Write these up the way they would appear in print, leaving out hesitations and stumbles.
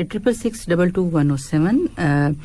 66622107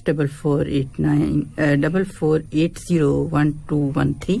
44801213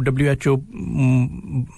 WHO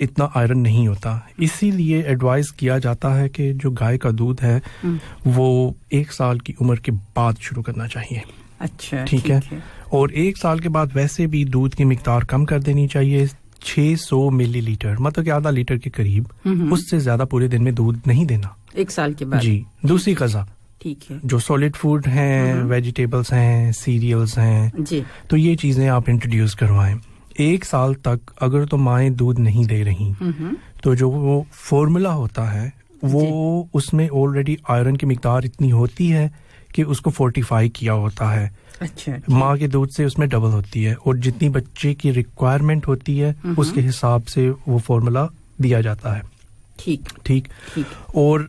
اتنا iron نہیں ہوتا. اسی لیے ایڈوائز کیا جاتا ہے کہ جو گائے کا دودھ ہے وہ 1 سال کی عمر کے بعد شروع کرنا چاہیے. اچھا ٹھیک ہے. اور 1 سال کے بعد ویسے بھی دودھ کی مقدار کم کر دینی چاہیے. 600 ملی لیٹر مطلب کہ آدھا لیٹر کے قریب, اس سے زیادہ پورے دن میں دودھ نہیں دینا 1 سال کے بعد. جی. دوسری غذا ٹھیک ہے, جو سالڈ فوڈ ہیں, ویجیٹیبلز ہیں, سیریلز ہیں, جی, تو یہ چیزیں آپ انٹروڈیوس کروائیں. 1 سال تک اگر تو مائیں دودھ نہیں دے رہی تو جو وہ فارمولا ہوتا ہے وہ اس میں آلریڈی آئرن کی مقدار اتنی ہوتی ہے کہ اس کو فورٹیفائی کیا ہوتا ہے. اچھا. ماں کے دودھ سے اس میں ڈبل ہوتی ہے, اور جتنی بچے کی ریکوائرمنٹ ہوتی ہے اس کے حساب سے وہ فارمولا دیا جاتا ہے. ٹھیک. اور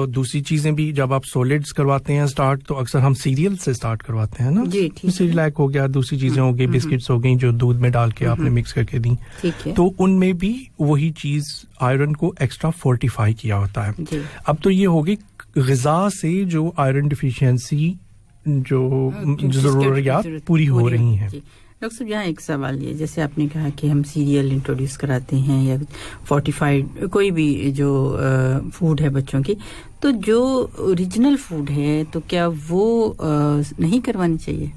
دوسری چیزیں بھی, جب آپ سولڈز کرواتے ہیں سٹارٹ تو اکثر ہم سیریل سے سٹارٹ کرواتے ہیں نا. سیریلیک ہو گیا, دوسری چیزیں ہو گئی, بسکٹس ہو گئی جو دودھ میں ڈال کے آپ نے مکس کر کے دی, تو ان میں بھی وہی چیز آئرن کو ایکسٹرا فورٹیفائی کیا ہوتا ہے. اب تو یہ ہوگی غذا سے جو آئرن ڈیفیشینسی جو ضروریات پوری ہو رہی ہیں. ڈاکٹر صاحب یہاں ایک سوال یہ, جیسے آپ نے کہا کہ ہم سیریل انٹروڈیوس کراتے ہیں یا فورٹیفائڈ کوئی بھی جو فوڈ ہے بچوں کی, تو جو اوریجنل فوڈ ہے تو کیا وہ نہیں کروانی چاہیے؟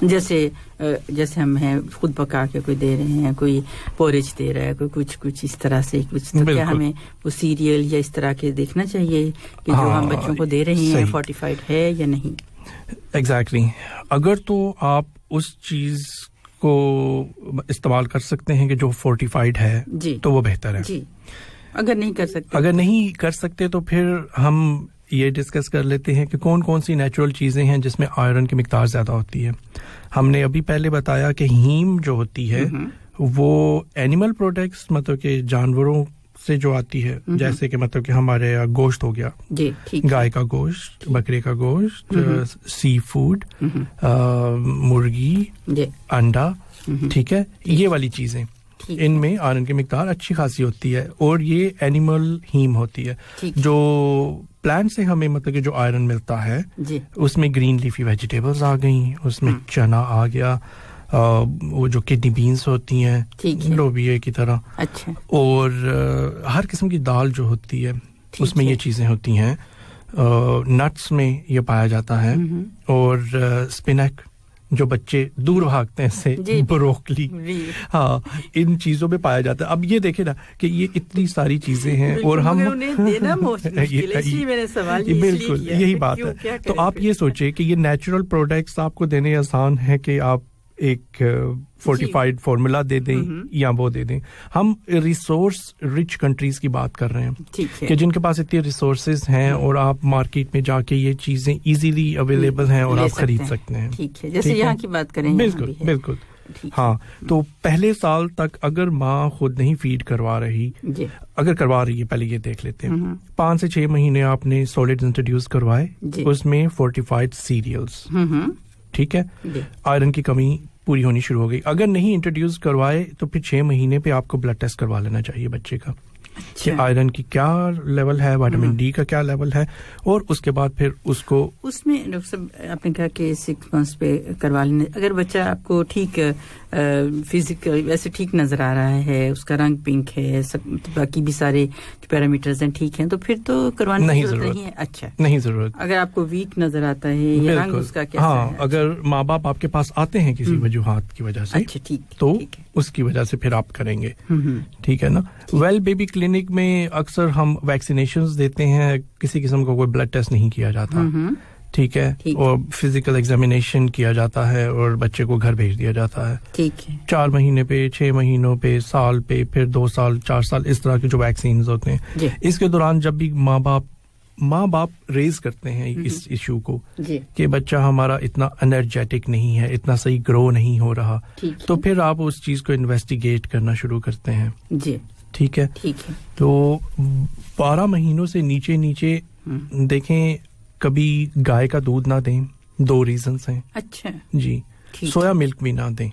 جیسے ہم ہیں خود پکا کے کوئی دے رہے ہیں, کوئی پورج دے رہا ہے, کوئی کچھ اس طرح سے کچھ, تو کیا ہمیں وہ سیریل یا اس طرح کے دیکھنا چاہیے کہ جو ہم بچوں کو دے رہے ہیں فورٹیفائڈ ہے یا نہیں؟ ایگزیکٹلی. اگر تو آپ اس چیز کو استعمال کر سکتے ہیں کہ جو فورٹیفائڈ ہے تو وہ بہتر ہے. اگر نہیں کر سکتے تو پھر ہم یہ ڈسکس کر لیتے ہیں کہ کون کون سی نیچرل چیزیں ہیں جس میں آئرن کی مقدار زیادہ ہوتی ہے. ہم نے ابھی پہلے بتایا کہ ہیم جو ہوتی ہے وہ اینیمل پروڈکٹس مطلب کہ جانوروں سے جو آتی ہے, جیسے کہ مطلب کہ ہمارے گوشت ہو گیا, گائے کا گوشت, بکرے کا گوشت, سی فوڈ, مرغی, انڈا, ٹھیک ہے, یہ والی چیزیں, ان میں آئرن کی مقدار اچھی خاصی ہوتی ہے, اور یہ اینیمل ہیم ہوتی ہے. جو پلانٹ سے ہمیں مطلب کہ جو آئرن ملتا ہے اس میں گرین لیفی ویجیٹیبلز آ گئیں, اس میں چنا آ گیا, وہ جو کڈنی بینز ہوتی ہیں لوبیا کی طرح, اور ہر قسم کی دال جو ہوتی ہے اس میں یہ چیزیں ہوتی ہیں. نٹس میں یہ پایا جاتا ہے, اور اسپینک جو بچے دور بھاگتے ہیں سے, بروکلی, ہاں, ان چیزوں میں پایا جاتا ہے. اب یہ دیکھیں نا کہ یہ اتنی ساری چیزیں ہیں اور ہم بالکل یہی بات ہے. تو آپ یہ سوچیں کہ یہ نیچرل پروڈکٹس آپ کو دینے آسان ہے کہ آپ ایک فورٹیفائڈ فارمولا دے دیں یا وہ دے دیں. ہم ریسورس رچ کنٹریز کی بات کر رہے ہیں کہ جن کے پاس اتنے ریسورسز ہیں اور آپ مارکیٹ میں جا کے یہ چیزیں ایزیلی اویلیبل ہیں اور آپ خرید سکتے ہیں. ٹھیک ہے, جیسے یہاں کی بات کریں. بالکل. ہاں, تو پہلے سال تک اگر ماں خود نہیں فیڈ کروا رہی, اگر کروا رہی ہے پہلے یہ دیکھ لیتے ہیں, 5 سے 6 مہینے آپ نے سالڈ انٹروڈیوس کروائے, اس میں فورٹیفائڈ سیریلز, ٹھیک ہے, آئرن کی کمی پوری ہونی شروع ہو گئی. اگر نہیں انٹروڈیوس کروائے تو پھر 6 مہینے پہ آپ کو بلڈ ٹیسٹ کروا لینا چاہیے بچے کا, کہ آئرن کی کیا لیول ہے, وٹامن ڈی کا کیا لیول ہے, اور اس کے بعد پھر اس کو اس میں ڈاکٹر صاحب آپ نے کہا کہ 6 منتھس پہ کروا لینے. اگر بچہ آپ کو ٹھیک فزیکل ویسے ٹھیک نظر آ رہا ہے, اس کا رنگ پنک ہے, باقی بھی سارے پیرامیٹرز ہیں ٹھیک ہیں, تو پھر تو کروانے کی ضرورت نہیں ہے. اچھا, نہیں ضرورت. اگر آپ کو ویک نظر آتا ہے یا رنگ اس کا کیسا ہے, ہاں, اگر ماں باپ آپ کے پاس آتے ہیں کسی وجوہات کی وجہ سے, اچھا ٹھیک, تو اس کی وجہ سے پھر آپ کریں گے. ٹھیک ہے نا. ویل بیبی کلینک میں اکثر ہم ویکسینیشنز دیتے ہیں, کسی قسم کا کوئی بلڈ ٹیسٹ نہیں کیا جاتا, ٹھیک ہے, اور فزیکل ایگزامینیشن کیا جاتا ہے اور بچے کو گھر بھیج دیا جاتا ہے. ٹھیک ہے, 4 مہینے پہ, 6 مہینوں پہ, سال پہ, پھر 2 سال, 4 سال, اس طرح کے جو ویکسینز ہوتے ہیں. اس کے دوران جب بھی ماں باپ ریز کرتے ہیں اس ایشو کو کہ بچہ ہمارا اتنا انرجیٹک نہیں ہے, اتنا صحیح گرو نہیں ہو رہا, تو پھر آپ اس چیز کو انویسٹیگیٹ کرنا شروع کرتے ہیں. ٹھیک ہے. تو 12 مہینوں سے نیچے دیکھیں, کبھی گائے کا دودھ نہ دیں, 2 ریزنز ہیں. اچھا جی. سویا ملک بھی نہ دیں,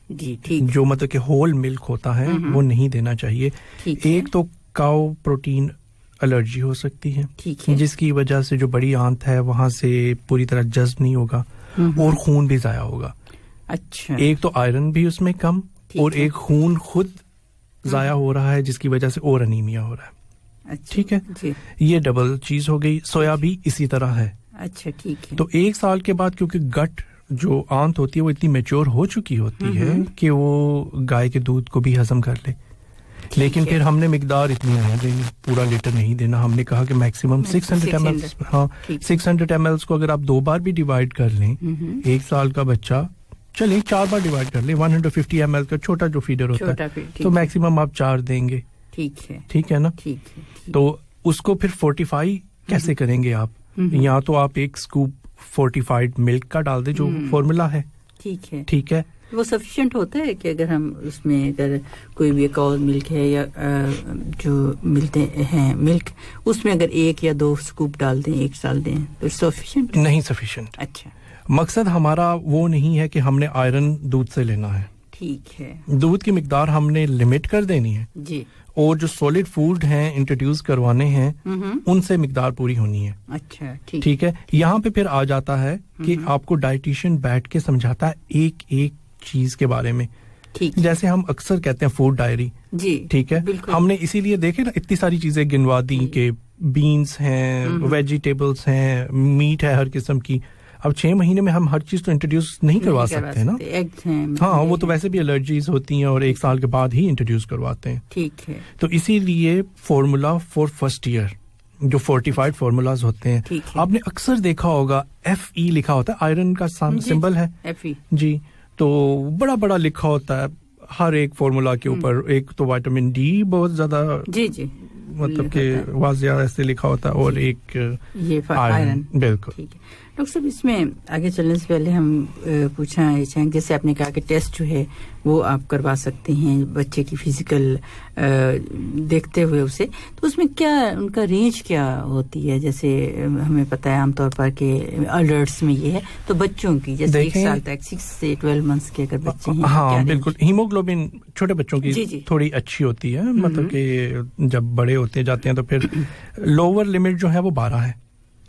جو مطلب کہ ہول ملک ہوتا ہے وہ نہیں دینا چاہیے. ایک تو کاؤ پروٹین الرجی ہو سکتی ہے, جس کی وجہ سے جو بڑی آنت ہے وہاں سے پوری طرح جذب نہیں ہوگا اور خون بھی ضائع ہوگا. اچھا, ایک تو آئرن بھی اس میں کم, اور ایک خون خود ضائع ہو رہا ہے جس کی وجہ سے اور انیمیا ہو رہا ہے. ٹھیک ہے, یہ ڈبل چیز ہو گئی. سویا بھی اسی طرح ہے. اچھا ٹھیک ہے. تو 1 سال کے بعد کیونکہ گٹ جو آنت ہوتی ہے وہ اتنی میچور ہو چکی ہوتی ہے کہ وہ گائے کے دودھ کو بھی ہضم کر لے, لیکن پھر ہم نے مقدار اتنی نہیں دینی, پورا لیٹر نہیں دینا. ہم نے کہا کہ میکسیمم 600 ml. ہاں 600 ml کو اگر آپ 2 بار بھی ڈیوائڈ کر لیں, 1 سال کا بچہ چلیں 4 بار ڈیوائڈ کر لیں, 150 ml کا چھوٹا جو فیڈر ہوتا ہے تو میکسیمم آپ 4 دیں گے. ٹھیک ہے نا. تو اس کو پھر فورٹیفائی کیسے کریں گے آپ؟ یا تو آپ ایک سکوپ فورٹیفائڈ ملک کا ڈال دیں جو فارمولا ہے. ٹھیک ہے. وہ سفیشینٹ ہوتا ہے کہ اگر ہم اس میں اگر کوئی بھی کاؤ ملک ہے یا جو ملتے ہیں ملک, اس میں اگر 1 یا 2 سکوپ ڈال دیں 1 سال دیں تو سفیشینٹ نہیں؟ سفیشینٹ. اچھا, مقصد ہمارا وہ نہیں ہے کہ ہم نے آئرن دودھ سے لینا ہے. ٹھیک ہے. دودھ کی مقدار ہم نے لمٹ کر دینی ہے جی, اور جو سولڈ فوڈ ہیں انٹروڈیوس کروانے ہیں ان سے مقدار پوری ہونی ہے. اچھا ٹھیک ہے. یہاں پہ پھر آ جاتا ہے کہ آپ کو ڈائٹیشین بیٹھ کے سمجھاتا ہے ایک ایک چیز کے بارے میں. جیسے ہم اکثر کہتے ہیں فوڈ ڈائری. جی ٹھیک ہے. ہم نے اسی لیے دیکھے نا اتنی ساری چیزیں گنوا دی کہ بینز ہیں, ویجیٹیبلز ہیں, میٹ ہے ہر قسم کی. اب 6 مہینے میں ہم ہر چیز تو انٹروڈیوس نہیں کروا سکتے نا. ہاں وہ تو ویسے بھی الرجیز ہوتی ہیں اور 1 سال کے بعد ہی انٹروڈیوس کرواتے ہیں. ٹھیک ہے. تو اسی لیے فارمولا فار فرسٹ ایئر جو فورٹیفائڈ فارمولاز ہوتے ہیں, آپ نے اکثر دیکھا ہوگا FE لکھا ہوتا ہے, آئرن کا سمبل ہے FE. جی, تو بڑا بڑا لکھا ہوتا ہے ہر ایک فارمولا کے اوپر. ایک تو وائٹامن ڈی بہت زیادہ جی مطلب کہ واضح ایسے لکھا ہوتا ہے, اور ایک آئرن. بالکل. ڈاکٹر صاحب اس میں آگے چلنے سے پہلے ہم پوچھنا چاہیں, جیسے آپ نے کہا کہ ٹیسٹ جو ہے وہ آپ کروا سکتے ہیں بچے کی فزیکل دیکھتے ہوئے اسے, تو اس میں کیا ان کا رینج کیا ہوتی ہے؟ جیسے ہمیں پتہ ہے عام طور پر کہ الرٹس میں یہ ہے, تو بچوں کی جیسے 1 سال تک 6 سے 12 منتھس کے اگر بچے ہیں. ہاں بالکل. ہیموگلوبن چھوٹے بچوں کی تھوڑی اچھی ہوتی ہے, مطلب کہ جب بڑے ہوتے جاتے ہیں تو پھر لوور لمٹ جو ہے وہ 12 ہے.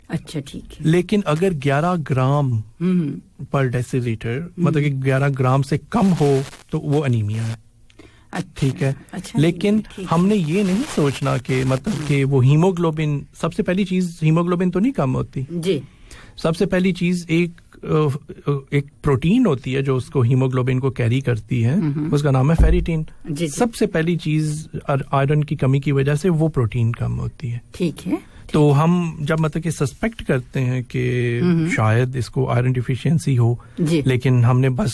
اچھا ٹھیک ہے. لیکن اگر 11 گرام پر ڈیسی لیٹر مطلب کہ 11 گرام سے کم ہو تو وہ انیمیا ہے. ٹھیک ہے. لیکن ہم نے یہ نہیں سوچنا کہ مطلب کہ وہ ہیموگلوبن, سب سے پہلی چیز ہیموگلوبن تو نہیں کم ہوتی جی. سب سے پہلی چیز ایک پروٹین ہوتی ہے جو اس کو ہیموگلوبن کو کیری کرتی ہے, اس کا نام ہے فیریٹین. سب سے پہلی چیز آئرن کی کمی کی وجہ سے وہ پروٹین کم ہوتی ہے. ٹھیک ہے. تو ہم جب مطلب کہ سسپیکٹ کرتے ہیں کہ شاید اس کو آئرن ڈیفیشینسی ہو, لیکن ہم نے بس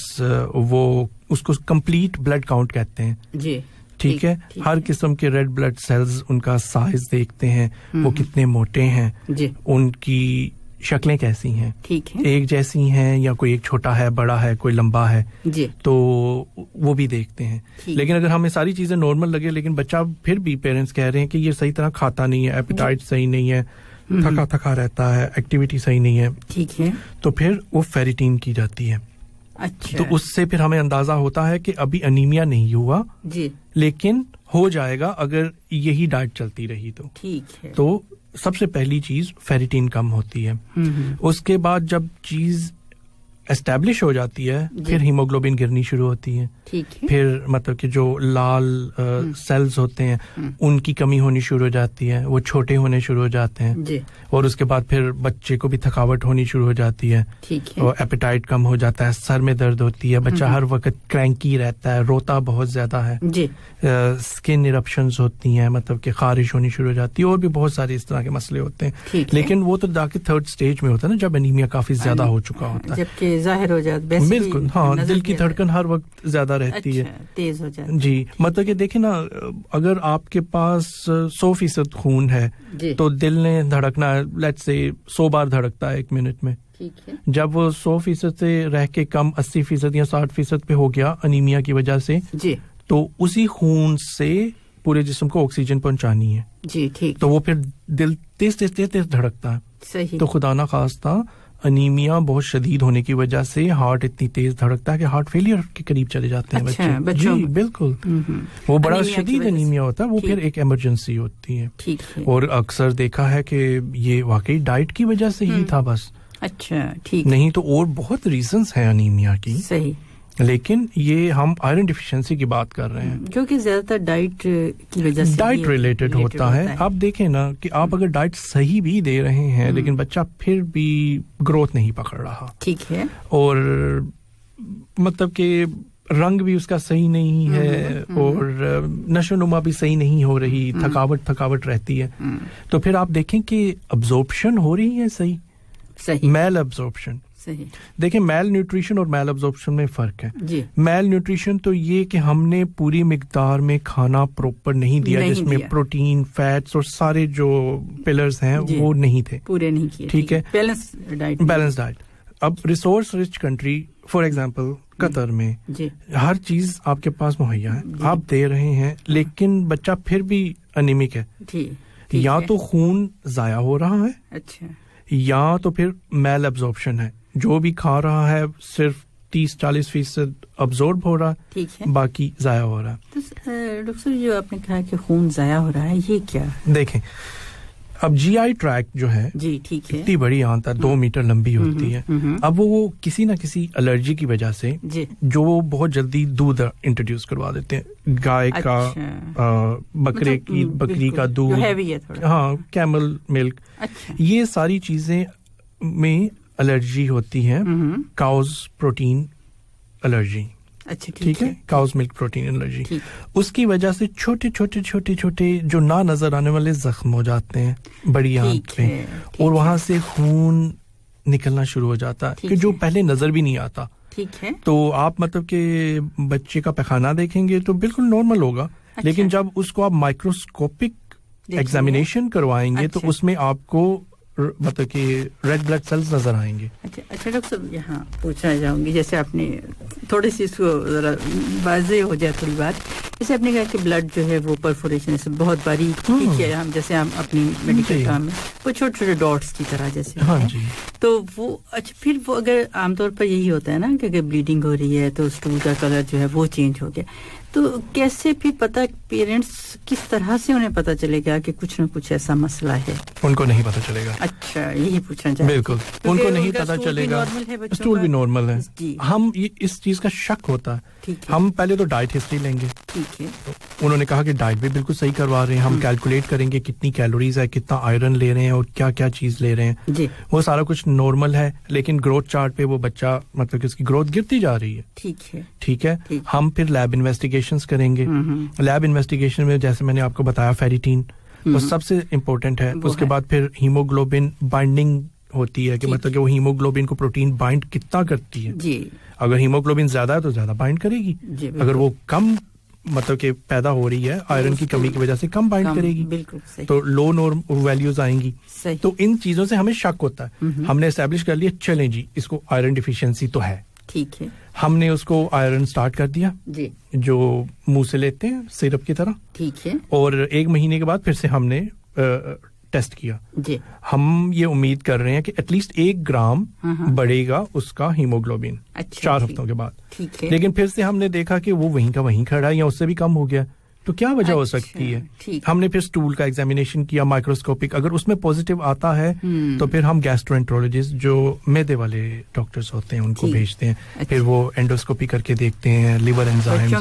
وہ اس کو کمپلیٹ بلڈ کاؤنٹ کہتے ہیں. جی ٹھیک ہے. ہر قسم کے ریڈ بلڈ سیلز ان کا سائز دیکھتے ہیں, وہ کتنے موٹے ہیں, ان کی شکلیں کیسی ہیں, ایک جیسی ہیں یا کوئی ایک چھوٹا ہے, بڑا ہے, کوئی لمبا ہے, تو وہ بھی دیکھتے ہیں. لیکن اگر ہمیں ساری چیزیں نارمل لگے لیکن بچہ پھر بھی پیرنٹس کہہ رہے ہیں کہ یہ صحیح طرح کھاتا نہیں ہے, ایپیٹائٹ صحیح نہیں ہے, تھکا تھکا رہتا ہے, ایکٹیویٹی صحیح نہیں ہے, ٹھیک ہے, تو پھر وہ فیریٹین کی جاتی ہے. اچھا. تو اس سے پھر ہمیں اندازہ ہوتا ہے کہ ابھی انیمیا نہیں ہوا لیکن ہو جائے گا اگر یہی ڈائٹ چلتی رہی تو. ٹھیک ہے. تو سب سے پہلی چیز فیریٹین کم ہوتی ہے. اس کے بعد جب چیز اسٹیبلش ہو جاتی ہے پھر ہیموگلوبن گرنی شروع ہوتی ہے. پھر مطلب کہ جو لال سیلز ہوتے ہیں ان کی کمی ہونی شروع ہو جاتی ہے, وہ چھوٹے ہونے شروع ہو جاتے ہیں, اور اس کے بعد پھر بچے کو بھی تھکاوٹ ہونی شروع ہو جاتی ہے, اور ایپیٹائٹ کم ہو جاتا ہے, سر میں درد ہوتی ہے, بچہ ہر وقت کرینکی رہتا ہے, روتا بہت زیادہ ہے, اسکن ایرپشنز ہوتی ہیں, مطلب کہ خارش ہونی شروع ہو جاتی ہے, اور بھی بہت سارے اس طرح کے مسئلے ہوتے ہیں. لیکن وہ تو جا کے 3rd سٹیج میں ہوتا ہے نا, جب انیمیا کافی زیادہ ہو چکا ہوتا ہے, جبکہ ظاہر ہو جاتا ہے. بالکل. ہاں, دل کی دھڑکن ہر وقت زیادہ رہتی ہے, تیز ہو جاتی ہے. جی, مطلب کہ دیکھیں نا, اگر آپ کے پاس 100% خون ہے تو دل نے دھڑکنا لیٹس سے 100 بار دھڑکتا ہے 1 منٹ میں. جب وہ 100% سے رہ کے کم 80% یا 60% پہ ہو گیا انیمیا کی وجہ سے, تو اسی خون سے پورے جسم کو آکسیجن پہنچانی ہے. جی ٹھیک. تو وہ پھر دل تیز تیز تیز تیز دھڑکتا ہے. صحیح. تو خدا نہ خواستہ انیمیا بہت شدید ہونے کی وجہ سے ہارٹ اتنی تیز دھڑکتا ہے کہ ہارٹ فیلئر کے قریب چلے جاتے ہیں بچے. جی بالکل. وہ بڑا شدید انیمیا ہوتا ہے, وہ پھر ایک ایمرجنسی ہوتی ہے. اور اکثر دیکھا ہے کہ یہ واقعی ڈائٹ کی وجہ سے ہی تھا بس. اچھا ٹھیک. نہیں تو اور بہت ریزنز ہیں انیمیا کی. صحیح. لیکن یہ ہم آئرن ڈیفیشنسی کی بات کر رہے ہیں جو کہ زیادہ تر ڈائٹ کی وجہ سے ڈائٹ ریلیٹڈ ہوتا ہے. آپ دیکھیں نا کہ آپ اگر ڈائٹ صحیح بھی دے رہے ہیں لیکن بچہ پھر بھی گروتھ نہیں پکڑ رہا, ٹھیک ہے, اور مطلب کہ رنگ بھی اس کا صحیح نہیں ہے اور نشو نما بھی صحیح نہیں ہو رہی, تھکاوٹ رہتی ہے, تو پھر آپ دیکھیں کہ ابزورپشن ہو رہی ہے صحیح میل ابزورپشن. دیکھیں میل نیوٹریشن اور میل ابزورپشن میں فرق ہے. میل نیوٹریشن تو یہ کہ ہم نے پوری مقدار میں کھانا پراپر نہیں دیا, جس میں پروٹین, فیٹس اور سارے جو پلرز ہیں وہ نہیں تھے, پورے نہیں کیے. ٹھیک ہے, بیلنس ڈائٹ. اب resource rich country for example Qatar میں ہر چیز آپ کے پاس مہیا ہے, آپ دے رہے ہیں, لیکن بچہ پھر بھی انیمک ہے. یا تو خون ضائع ہو رہا ہے, اچھا, یا تو پھر میل ابزورپشن ہے, جو بھی کھا رہا ہے صرف 30-40% ابزورب ہو رہا ہے, باقی ضائع ہو رہا ہے. ڈاکٹر جو آپ نے کہا کہ خون ضائع ہو رہا ہے, یہ کیا دیکھیں, اب جی آئی ٹریک جو ہے اتنی بڑی آنت ہے, 2 میٹر لمبی ہوتی ہے. اب وہ کسی نہ کسی الرجی کی وجہ سے جو بہت جلدی دودھ انٹروڈیوس کروا دیتے ہیں, گائے کا, بکری کا دودھ, ہاں, کیمل ملک, یہ ساری چیزیں میں الرجی ہوتی ہے, کاؤز پروٹین الرجی. اچھا, ٹھیک ہے, کاؤز ملک پروٹین الرجی. اس کی وجہ سے چھوٹے جو نہ نظر آنے والے زخم ہو جاتے ہیں بڑی آنت پہ, اور وہاں سے خون نکلنا شروع ہو جاتا ہے کہ جو پہلے نظر بھی نہیں آتا. ٹھیک ہے, تو آپ مطلب کہ بچے کا پیخانہ دیکھیں گے تو بالکل نارمل ہوگا, لیکن جب اس کو آپ مائکروسکوپک ایگزامینیشن کروائیں گے تو اس میں آپ کو مطلب کہ ریڈ بلڈ سیلز نظر آئیں گے. اچھا ڈاکٹر صاحب, یہاں پوچھنا چاہوں گی, جیسے آپ نے تھوڑی سی اس کو ذرا واضح ہو جائے تھوڑی بات, جیسے آپ نے کہا کہ بلڈ جو ہے وہ پرفوریشن سے بہت باریک ہے, ہم جیسے ہم اپنی میڈیکل کام میں وہ چھوٹے ڈاٹس کی طرح جیسے, تو وہ اچھا پھر وہ اگر عام طور پر یہی ہوتا ہے نا کہ اگر بلیڈنگ ہو رہی ہے تو اسٹول کا کلر جو ہے وہ چینج ہو گیا, تو کیسے پھر پتہ, پیرنٹس کس طرح سے انہیں پتہ چلے گا کہ کچھ نہ کچھ ایسا مسئلہ ہے؟ ان کو نہیں پتہ چلے گا. اچھا, یہی پوچھنا چاہتے ہیں. بالکل, ان کو نہیں پتہ چلے گا, اسٹول بھی نارمل ہے. ہم اس چیز کا شک ہوتا ہے, ہم پہلے تو ڈائٹ ہسٹری لیں گے. ٹھیک ہے, انہوں نے کہا کہ ڈائٹ بھی بالکل صحیح کروا رہے ہیں, ہم کیلکولیٹ کریں گے کتنی کیلوریز ہے, کتنا آئرن لے رہے ہیں اور کیا کیا چیز لے رہے ہیں, وہ سارا کچھ نارمل ہے, لیکن گروتھ چارٹ پہ وہ بچہ مطلب کہ اس کی گروتھ گرتی جا رہی ہے. ٹھیک ہے, ہم پھر لیب انویسٹیگیشنز کریں گے. لیب انویسٹیگیشن میں جیسے میں نے آپ کو بتایا فیریٹین وہ سب سے امپورٹنٹ ہے. اس کے بعد پھر ہیموگلوبن بائنڈنگ ہوتی ہے کہ مطلب کہ وہ ہیموگلوبن کو پروٹین بائنڈ کتنا کرتی ہے. اگر ہیموگلوبن زیادہ ہے تو زیادہ بائنڈ کرے گی, اگر وہ کم مطلب کہ پیدا ہو رہی ہے آئرن کی کمی کی وجہ سے کم بائنڈ کرے گی, تو لو نارم ویلیوز آئیں گی. تو ان چیزوں سے ہمیں شک ہوتا ہے. ہم نے اسٹیبلش کر لیا, چلیں جی اس کو آئرن ڈیفیشنسی تو ہے. ٹھیک ہے, ہم نے اس کو آئرن سٹارٹ کر دیا جو منہ سے لیتے ہیں سیرپ کی طرح. ٹھیک ہے, اور 1 مہینے کے بعد پھر سے ہم نے ٹیسٹ کیا. ہم یہ امید کر رہے ہیں کہ ایٹ لیسٹ 1 گرام بڑھے گا اس کا ہیموگلوبن 4 ہفتوں کے بعد. لیکن پھر سے ہم نے دیکھا کہ وہ وہیں کا وہیں کھڑا ہے یا اس سے بھی کم ہو گیا. تو کیا وجہ ہو سکتی ہے؟ ہم نے پھر اسٹول کا ایگزامینیشن کیا مائکروسکوپک, اگر اس میں پوزیٹیو آتا ہے تو پھر ہم گیسٹرونٹرولوجسٹ جو معدے والے ڈاکٹرز ہوتے ہیں ان کو بھیجتے ہیں, پھر وہ اینڈوسکوپی کر کے دیکھتے ہیں لیور انزائم,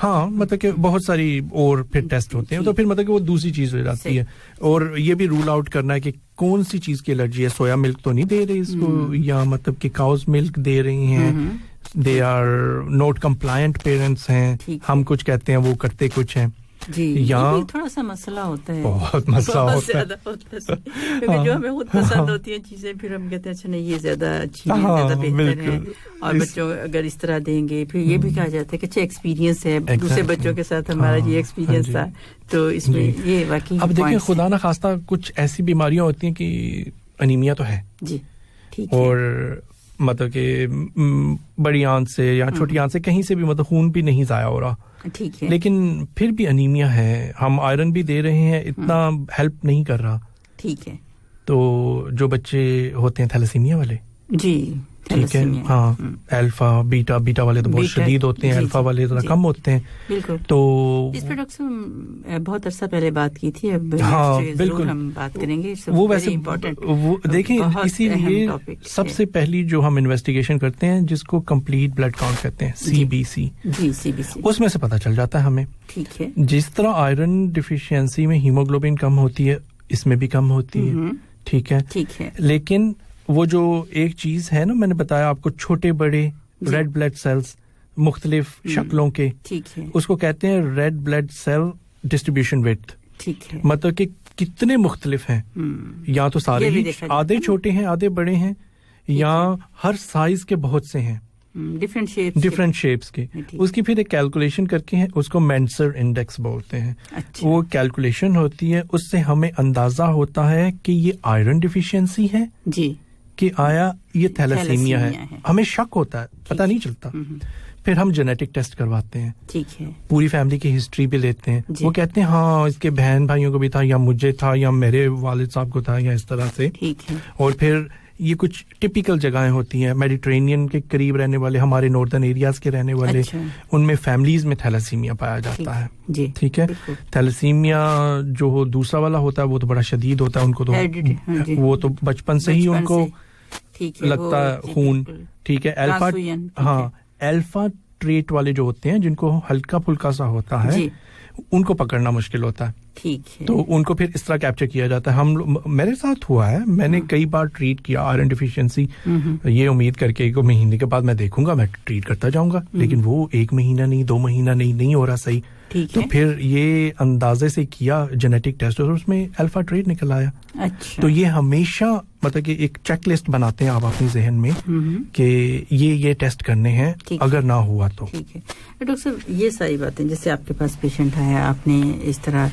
ہاں مطلب کہ بہت ساری اور پھر ٹیسٹ ہوتے ہیں. تو پھر مطلب کہ وہ دوسری چیز ہو جاتی ہے, اور یہ بھی رول آؤٹ کرنا ہے کہ کون سی چیز کی الرجی ہے. سویا ملک تو نہیں دے رہے اس کو, یا مطلب کہ کاؤز ملک دے رہی ہیں, they are not complaint parents ہیں, ہم کچھ کہتے ہیں وہ کرتے کچھ ہیں. یہاں تھوڑا سا مسئلہ ہوتا ہے, بہت مسئلہ ہوتا ہے, کیونکہ جو ہمیں خود پسند ہوتی ہیں چیزیں پھر ہم کہتے ہیں اچھا نہیں یہ زیادہ اچھی ہے, زیادہ بہتر ہے, اور بچوں اگر اس طرح دیں گے پھر یہ بھی کہا جاتا ہے کہ اچھا ایکسپیرینس ہے, دوسرے بچوں کے ساتھ ہمارا یہ ایکسپیرینس تھا, تو اس میں یہ واقعی. اب دیکھیں خدا نہ خواستہ کچھ ایسی بیماریاں ہوتی ہیں کہ انیمیا تو ہے, اور مطلب کہ بڑی آنت سے یا چھوٹی آنت سے کہیں سے بھی مطلب خون بھی نہیں ضائع ہو رہا, ٹھیک ہے, لیکن پھر بھی انیمیا ہے, ہم آئرن بھی دے رہے ہیں, اتنا ہیلپ نہیں کر رہا. ٹھیک ہے, تو جو بچے ہوتے ہیں تھیلیسیمیا والے, ٹھیک ہے ہاں الفا بیٹا والے تو بہت شدید ہوتے ہیں, الفا والے ذرا کم ہوتے ہیں. بالکل. تو اس پہ ڈاکٹر صاحب بہت عرصہ پہلے بات کی تھی, اب ہاں بالکل ہم بات کریں گے. وہ ویسے وہ دیکھیں اسی لیے سب سے پہلی جو ہم انویسٹیگیشن کرتے ہیں جس کو کمپلیٹ بلڈ کاؤنٹ کہتے ہیں, CBC, اس میں سے پتہ چل جاتا ہے ہمیں. ٹھیک ہے. جس طرح آئرن ڈیفیشینسی میں ہیموگلوبن کم ہوتی ہے اس میں بھی کم ہوتی ہے. ٹھیک ہے. لیکن وہ جو ایک چیز ہے نا, میں نے بتایا آپ کو, چھوٹے بڑے ریڈ بلڈ سیلز مختلف شکلوں کے, اس کو کہتے ہیں ریڈ بلڈ سیل ڈسٹریبیوشن ویڈتھ. ٹھیک ہے. مطلب کہ کتنے مختلف ہیں, یا تو سارے ہی آدھے چھوٹے ہیں آدھے بڑے ہیں, یا ہر سائز کے بہت سے ہیں, ڈفرینٹ شیپس کے. اس کی پھر ایک کیلکولیشن کر کے ہے, اس کو مینسر انڈیکس بولتے ہیں. وہ کیلکولیشن ہوتی ہے, اس سے ہمیں اندازہ ہوتا ہے کہ یہ آئرن ڈیفیشینسی ہے جی, کہ آیا یہ تھیلیسیمیا ہے. ہمیں شک ہوتا ہے, پتہ نہیں چلتا. پھر ہم جینیٹک ٹیسٹ کرواتے ہیں. ٹھیک ہے. پوری فیملی کی ہسٹری بھی لیتے ہیں. وہ کہتے ہیں ہاں اس کے بہن بھائیوں کو بھی تھا, یا مجھے تھا, یا میرے والد صاحب کو تھا, یا اس طرح سے. ٹھیک ہے. اور پھر یہ کچھ ٹپیکل جگہیں ہوتی ہیں, میڈیٹرینین کے قریب رہنے والے, ہمارے ناردرن ایریاز کے رہنے والے, ان میں فیملیز میں تھیلیسیمیا پایا جاتا ہے. ٹھیک ہے. تھیلیسیمیا جو دوسرا والا ہوتا ہے وہ تو بڑا شدید ہوتا ہے, ان کو تو وہ تو بچپن سے ہی ان کو لگتا ہے خون. ٹھیک ہے. الفا ٹریٹ والے جو ہوتے ہیں جن کو ہلکا پھلکا سا ہوتا ہے, ان کو پکڑنا مشکل ہوتا ہے. ٹھیک ہے. تو ان کو پھر اس طرح کیپچر کیا جاتا ہے. میرے ساتھ ہوا ہے, میں نے کئی بار ٹریٹ کیا آئرن ڈیفیشینسی, یہ امید کر کے 1 مہینے کے بعد میں دیکھوں گا, میں ٹریٹ کرتا جاؤں گا, لیکن وہ 1 مہینہ نہیں, 2 مہینہ نہیں ہو رہا صحیح. تو پھر یہ اندازے سے کیا جینیٹک ٹیسٹ, اور اس میں الفا ٹریٹ نکل آیا. تو یہ ہمیشہ مطلب کہ ایک چیک لسٹ بناتے ہیں آپ اپنے ذہن میں کہ یہ ٹیسٹ کرنے ہیں, اگر نہ ہوا تو. ٹھیک ہے. ڈاکٹر صاحب یہ ساری باتیں, جیسے آپ کے پاس پیشنٹ آیا, آپ نے اس طرح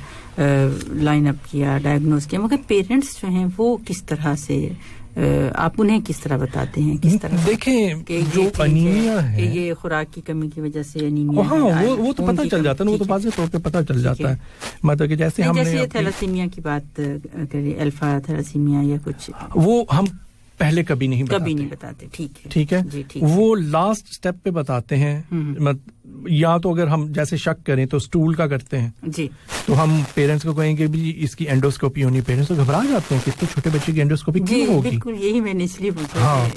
لائن اپ کیا, ڈائگنوز کیا, مگر پیرنٹس جو ہیں وہ کس طرح سے, آپ انہیں کس طرح بتاتے ہیں, کس طرح دیکھیں جو انیمیا ہے, یہ خوراک کی کمی کی وجہ سے انیمیا, ہاں وہ تو پتہ چل جاتا ہے, وہ تو واضح طور پہ پتہ چل جاتا ہے. مطلب کہ جیسے ہم نے تھیلیسیمیا کی بات کری, الفا تھیلیسیمیا یا کچھ, وہ ہم پہلے کبھی نہیں بتاتے. ٹھیک ہے. وہ لاسٹ سٹیپ پہ بتاتے ہیں. یا تو اگر ہم جیسے شک کریں تو اسٹول کا کرتے ہیں جی, تو ہم پیرنٹس کو کہیں گے بھی اس کی اینڈوسکوپی ہونی. پیرنٹس تو گھبرا جاتے ہیں کہ اتنے چھوٹے بچے کی اینڈوسکوپی کیوں ہوگی. بالکل یہی میں نے اس لیے پوچھا. ہاں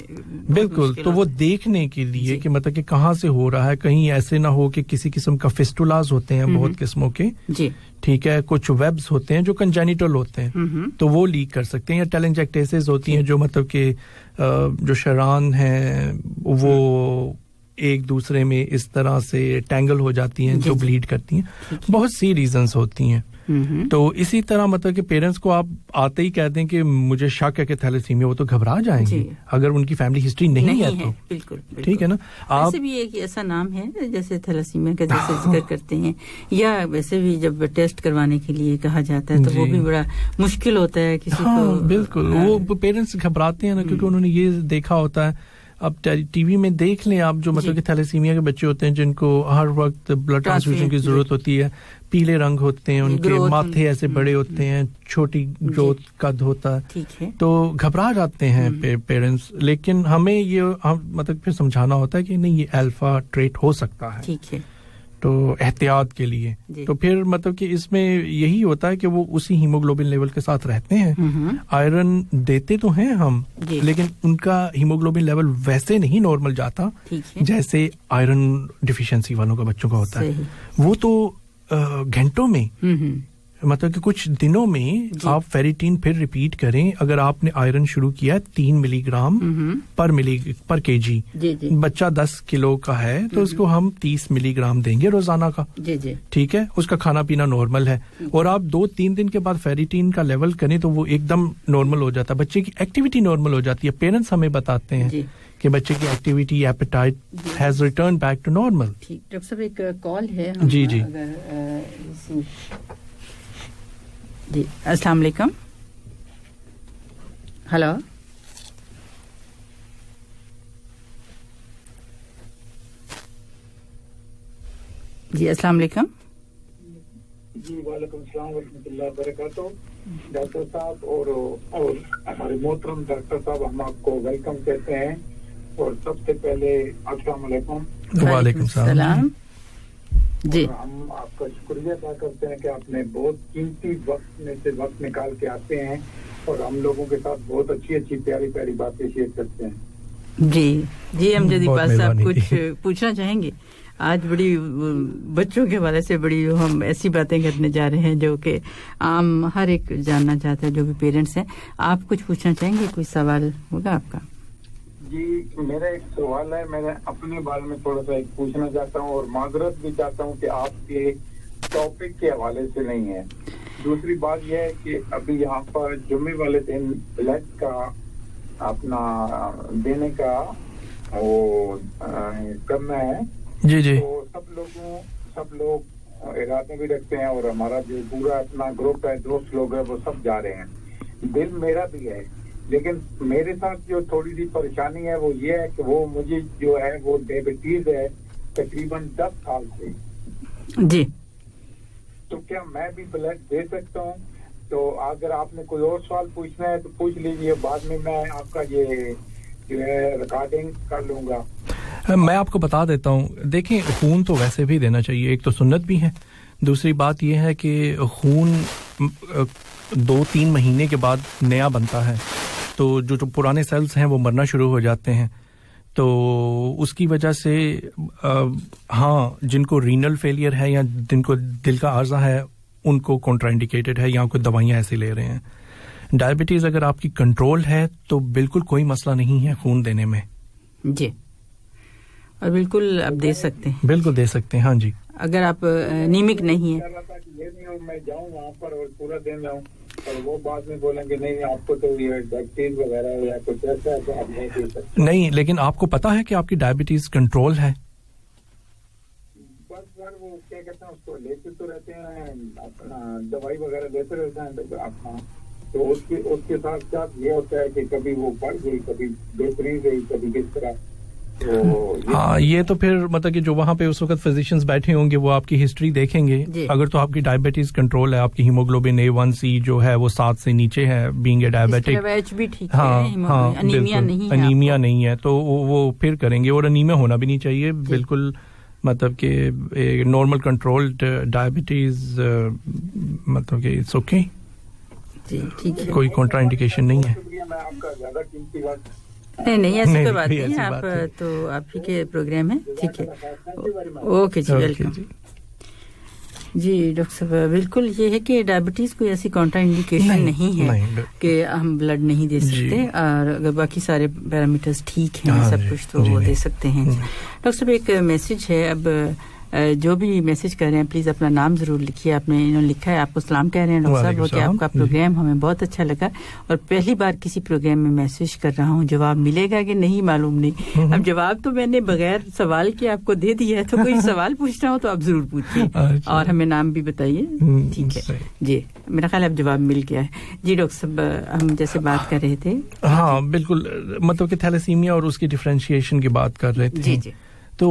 بالکل. تو وہ دیکھنے کے لیے کہ مطلب کہ کہاں سے ہو رہا ہے, کہیں ایسے نہ ہو کہ کسی قسم کا فسٹولاز ہوتے ہیں بہت قسموں کے. جی ٹھیک ہے. کچھ ویبز ہوتے ہیں جو کنجینیٹل ہوتے ہیں, تو وہ لیک کر سکتے ہیں. یا ٹیلنجیکٹیسز ہوتی ہیں جو مطلب کہ جو شران ہیں وہ ایک دوسرے میں اس طرح سے ٹینگل ہو جاتی ہیں, جو بلیڈ کرتی ہیں. بہت سی ریزنز ہوتی ہیں. تو اسی طرح مطلب کہ پیرنٹس کو آپ آتے ہی کہتے ہیں کہ مجھے شک ہے کہ تھیلیسیمیا, وہ تو گھبرا جائیں گے اگر ان کی فیملی ہسٹری نہیں ہے تو. بالکل ٹھیک ہے نا. آپ بھی ایک ایسا نام ہے جیسے تھیلیسیمیا کا جیسے ذکر کرتے ہیں, یا ویسے بھی جب ٹیسٹ کروانے کے لیے کہا جاتا ہے تو وہ بھی بڑا مشکل ہوتا ہے کسی کو. بالکل. وہ پیرنٹس گھبراتے ہیں نا, کیونکہ انہوں نے یہ دیکھا ہوتا ہے. اب ٹی وی میں دیکھ لیں آپ, جو مطلب کہ تھیلیسیمیا کے بچے ہوتے ہیں جن کو ہر وقت بلڈ ٹرانسفیوژن کی ضرورت ہوتی ہے, پیلے رنگ ہوتے ہیں, ان کے ماتھے ایسے بڑے ہوتے ہیں, چھوٹی گروتھ قد ہوتا ہے, تو گھبرا جاتے ہیں پیرنٹس. لیکن ہمیں یہ مطلب پھر سمجھانا ہوتا ہے کہ نہیں, یہ الفا ٹریٹ ہو سکتا ہے. ٹھیک ہے. تو احتیاط کے لیے. تو پھر مطلب کہ اس میں یہی ہوتا ہے کہ وہ اسی ہیموگلوبن لیول کے ساتھ رہتے ہیں. آئرن دیتے تو ہیں ہم, لیکن ان کا ہیموگلوبن لیول ویسے نہیں نارمل جاتا جیسے آئرن ڈیفیشینسی والوں کا بچوں کا ہوتا ہے. وہ تو گھنٹوں میں, مطلب کہ کچھ دنوں میں آپ فیریٹین پھر ریپیٹ کریں. اگر آپ نے آئرن شروع کیا 3 ملی گرام پر کے جی, بچہ 10 کلو کا ہے تو اس کو ہم 30 ملی گرام دیں گے روزانہ کا. ٹھیک ہے. اس کا کھانا پینا نارمل ہے, اور آپ 2-3 دن کے بعد فیریٹین کا لیول کریں تو وہ ایک دم نارمل ہو جاتا ہے, بچے کی ایکٹیویٹی نارمل ہو جاتی ہے. پیرنٹس ہمیں بتاتے ہیں کہ بچے کی activity, appetite has return back to normal. Doctor صاحب ایک کال ہے. جی جی السلام علیکم. ہلو. جی السلام علیکم. جی وعلیکم السلام ورحمۃ اللہ وبرکاتہ. ڈاکٹر صاحب اور ہمارے محترم ڈاکٹر صاحب, ہم آپ کو ویلکم کہتے ہیں, اور سب سے پہلے السلام علیکم. وعلیکم السلام. جی ہم آپ کا شکریہ ادا کرتے ہیں کہ آپ نے بہت قیمتی وقت میں سے وقت نکال کے آتے ہیں اور ہم لوگوں کے ساتھ بہت اچھی اچھی پیاری پیاری باتیں شیئر کرتے ہیں. جی امجد اقبال صاحب کچھ پوچھنا چاہیں گے؟ آج بڑی بچوں کے حوالے سے بڑی ہم ایسی باتیں کرنے جا رہے ہیں جو کہ عام ہر ایک جاننا چاہتا ہے جو بھی پیرنٹس ہیں. آپ کچھ پوچھنا چاہیں گے؟ کوئی سوال ہوگا آپ کا؟ جی میرا ایک سوال ہے. میں اپنے بارے میں تھوڑا سا ایک پوچھنا چاہتا ہوں اور معذرت بھی چاہتا ہوں کہ آپ کے ٹاپک کے حوالے سے نہیں ہے. دوسری بات یہ ہے کہ ابھی یہاں پر جمعے والے دن بلڈ کا اپنا دینے کا وہ کرنا ہے. جی جی تو سب لوگ ارادے بھی رکھتے ہیں اور ہمارا جو پورا اپنا گروپ ہے دوست لوگ ہیں وہ سب جا رہے ہیں. دل میرا بھی ہے لیکن میرے ساتھ جو تھوڑی سی پریشانی ہے وہ یہ ہے کہ وہ مجھے جو ہے وہ ڈائبٹیز ہے تقریباً 10 سال سے. جی تو کیا میں بھی بلڈ دے سکتا ہوں؟ تو اگر آپ نے کوئی اور سوال پوچھنا ہے تو پوچھ لیجیے, بعد میں آپ کا یہ جو ہے ریکارڈنگ کر لوں گا. میں آپ کو بتا دیتا ہوں. دیکھیں خون تو ویسے بھی دینا چاہیے, ایک تو سنت بھی ہے. دوسری بات یہ ہے کہ خون 2-3 مہینے کے بعد نیا بنتا ہے, تو جو پرانے سیلز ہیں وہ مرنا شروع ہو جاتے ہیں. تو اس کی وجہ سے ہاں جن کو رینل فیلئر ہے یا جن کو دل کا عارضہ ہے ان کو کنٹرا انڈیکیٹڈ ہے یا کوئی دوائیاں ایسے لے رہے ہیں. ڈائبٹیز اگر آپ کی کنٹرول ہے تو بالکل کوئی مسئلہ نہیں ہے خون دینے میں. جی اور بالکل آپ دے سکتے ہیں, بالکل دے سکتے ہیں. ہاں جی اگر آپ نیمک نہیں ہے. میں جاؤں وہاں پر اور پورا دن جاؤں اور وہ بعد میں بولیں گے نہیں آپ کو تو یہ ڈائبٹیز وغیرہ یا کچھ ایسا ہے تو آپ نہیں دے سکتے. نہیں, لیکن آپ کو پتا ہے کہ آپ کی ڈائبٹیز کنٹرول ہے. بس سر وہ کیا کہتے ہیں اس کو لیتے تو رہتے ہیں اپنا دوائی وغیرہ لیتے رہتے ہیں اپنا, تو اس کے ساتھ ساتھ یہ ہوتا ہے کہ کبھی وہ بڑھ گئی کبھی بہترین گئی کبھی کس طرح. ہاں یہ تو پھر مطلب کہ جو وہاں پہ اس وقت فزیشینز بیٹھے ہوں گے وہ آپ کی ہسٹری دیکھیں گے. اگر تو آپ کی ڈائبٹیز کنٹرول ہے, آپ کی ہیموگلوبن A1C جو ہے وہ 7 سے نیچے ہے, بینگ اے ڈائبٹک, ہاں انیمیا نہیں ہے, تو وہ پھر کریں گے. اور انیمیا ہونا بھی نہیں چاہیے بالکل, مطلب کہ نارمل کنٹرولڈ ڈائبٹیز مطلب کہ اٹس اوکے, کوئی کنٹرا انڈیکیشن نہیں ہے. نہیں ایسی کوئی بات نہیں ہے. آپ تو آپ ہی کے پروگرام ہے. ٹھیک ہے, اوکے جی, ویلکم. جی ڈاکٹر صاحب بالکل یہ ہے کہ ڈائبٹیز کوئی ایسی کانٹرا انڈیکیشن نہیں ہے کہ ہم بلڈ نہیں دے سکتے, اور اگر باقی سارے پیرامیٹرز ٹھیک ہیں سب کچھ تو وہ دے سکتے ہیں. ڈاکٹر صاحب ایک میسج ہے, اب جو بھی میسج کر رہے ہیں پلیز اپنا نام ضرور لکھیے. آپ نے انہوں نے لکھا ہے آپ کو سلام کہہ رہے ہیں ڈاکٹر صاحب کہ آپ کا پروگرام ہمیں بہت اچھا لگا, اور پہلی بار کسی پروگرام میں میسج کر رہا ہوں, جواب ملے گا کہ نہیں معلوم نہیں. اب جواب تو میں نے بغیر سوال کے آپ کو دے دیا ہے, تو کوئی سوال پوچھنا ہو تو آپ ضرور پوچھیے اور ہمیں نام بھی بتائیے. ٹھیک ہے جی, میرا خیال اب جواب مل گیا ہے. جی ڈاکٹر صاحب ہم جیسے بات کر رہے تھے, ہاں بالکل, مطلب کہ تھیلیسیمیا اور اس کی ڈفرینشیشن کی بات کر رہے تھے. جی تو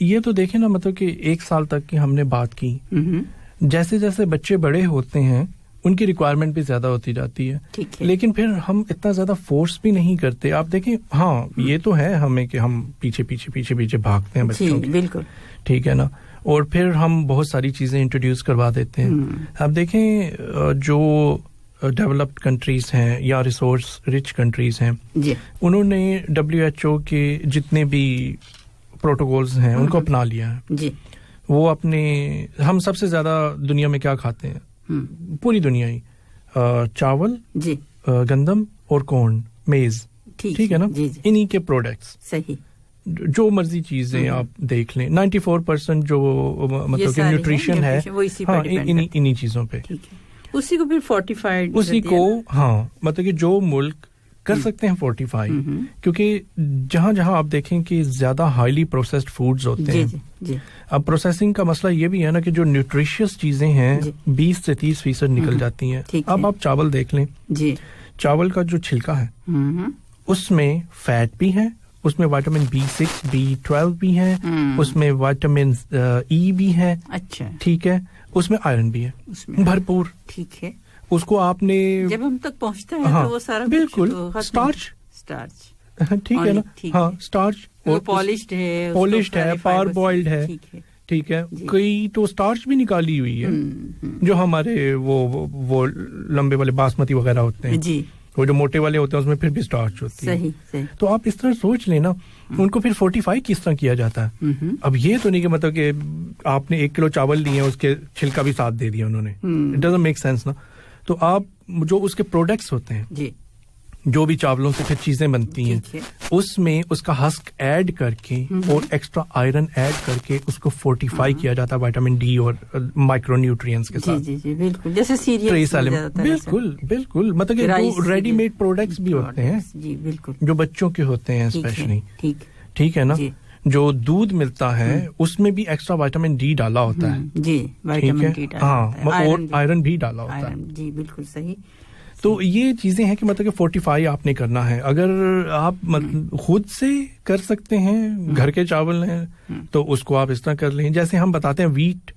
یہ تو دیکھیں نا, مطلب کہ 1 سال تک کی ہم نے بات کی, جیسے جیسے بچے بڑے ہوتے ہیں ان کی ریکوائرمنٹ بھی زیادہ ہوتی جاتی ہے, لیکن پھر ہم اتنا زیادہ فورس بھی نہیں کرتے. آپ دیکھیں ہاں یہ تو ہے ہمیں کہ ہم پیچھے بھاگتے ہیں بچوں کے, بالکل ٹھیک ہے نا, اور پھر ہم بہت ساری چیزیں انٹروڈیوس کروا دیتے ہیں. اب دیکھیں جو ڈیولپڈ کنٹریز ہیں یا ریسورس رچ کنٹریز ہیں, انہوں نے WHO کے جتنے بھی پروٹوکولز ہیں ان کو اپنا لیا ہے. جی وہ اپنے, ہم سب سے زیادہ دنیا میں کیا کھاتے ہیں پوری دنیا ہی, چاول, جی گندم اور کورن, میز, ٹھیک ہے نا, انہی کے پروڈکٹس, صحیح جو مرضی چیزیں آپ دیکھ لیں 94% جو مطلب کہ نیوٹریشن ہے ہاں انہی چیزوں پہ, اسی کو پھر فورٹیفائڈ, اسی کو ہاں مطلب کہ جو ملک کر سکتے ہیں فورٹیفائی, کیونکہ جہاں جہاں آپ دیکھیں کہ زیادہ ہائیلی پروسیسڈ فوڈز ہوتے ہیں. اب پروسیسنگ کا مسئلہ یہ بھی ہے نا کہ جو نیوٹریشیس چیزیں ہیں 20 سے 30% نکل جاتی ہیں. اب آپ چاول دیکھ لیں, چاول کا جو چھلکا ہے اس میں فیٹ بھی ہے, اس میں وائٹامن B6 B12 بھی ہے, اس میں وائٹامن E بھی ہے, اچھا ٹھیک ہے, اس میں آئرن بھی ہے بھرپور. ٹھیک ہے, اس کو آپ نے جب ہم تک پہنچتا ہے تو وہ سارا بالکل ٹھیک ہے نا, ہاں اسٹارچ پالشڈ ہے, پار بوائلڈ ہے, ٹھیک ہے. کئی تو اسٹارچ بھی نکالی ہوئی ہے, جو ہمارے وہ لمبے والے باسمتی وغیرہ ہوتے ہیں جی, وہ جو موٹے والے ہوتے ہیں اس میں پھر بھی اسٹارچ ہوتی ہے. صحیح. تو آپ اس طرح سوچ لیں نا, ان کو پھر فورٹیفائی کس طرح کیا جاتا ہے. اب یہ تو نہیں کہ مطلب کہ آپ نے 1 کلو چاول لیے ہیں, اس کے چھلکا بھی ساتھ دے دیا انہوں نے, اٹ ڈزنٹ میک سینس نا. تو آپ جو اس کے پروڈکٹس ہوتے ہیں جی, جو بھی چاولوں سے پھر چیزیں بنتی ہیں, اس میں اس کا ہسک ایڈ کر کے اور ایکسٹرا آئرن ایڈ کر کے اس کو فورٹیفائی کیا جاتا ہے وٹامن ڈی اور مائکرو نیوٹرینٹس کے ساتھ. جی بالکل, جیسے سیریل, بالکل مطلب کہ جو ریڈی میڈ پروڈکٹس بھی ہوتے ہیں جی, بالکل, جو بچوں کے ہوتے ہیں اسپیشلی, ٹھیک ہے نا, جو دودھ ملتا ہے اس میں بھی ایکسٹرا وٹامن ڈی ڈالا ہوتا ہے جی, وٹامن ڈی ہاں, اور آئرن بھی ڈالا ہوتا ہے جی, بالکل صحیح. تو یہ چیزیں ہیں کہ مطلب کہ فورٹیفائی آپ نے کرنا ہے. اگر آپ خود سے کر سکتے ہیں, گھر کے چاول ہیں تو اس کو آپ اس طرح کر لیں. جیسے ہم بتاتے ہیں ویٹ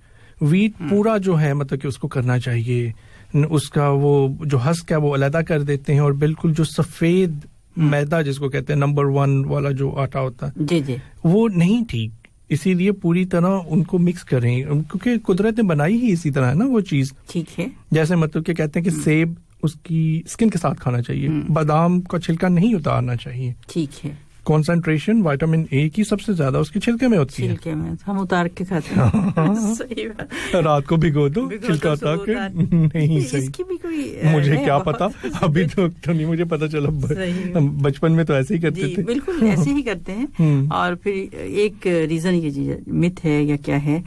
پورا جو ہے مطلب کہ اس کو کرنا چاہیے, اس کا وہ جو ہسک ہے وہ علیحدہ کر دیتے ہیں, اور بالکل جو سفید میدا جس کو کہتے ہیں نمبر 1 والا جو آٹا ہوتا ہے جی, وہ نہیں ٹھیک. اسی لیے پوری طرح ان کو مکس کریں, کیونکہ قدرت نے بنائی ہی اسی طرح ہے نا وہ چیز. ٹھیک ہے, جیسے مطلب کہ کہتے ہیں کہ سیب اس کی اسکن کے ساتھ کھانا چاہیے, بادام کا چھلکا نہیں اتارنا چاہیے. ٹھیک ہے, کنسنٹریشن وٹامن اے کی سب سے زیادہ اس کے چھلکے میں ہوتی ہے. چھلکے میں ہم اتار کے کھاتے ہیں. صحیح بات, رات کو بھگو دو چھلکا اتار کے. نہیں صحیح, اس کی بھی کوئی مجھے کیا پتا, ابھی تو نہیں مجھے پتا چلا, بچپن میں تو ایسے ہی کرتے تھے. بالکل ایسے ہی کرتے ہیں. اور پھر ایک ریزن یہ مت ہے یا کیا ہے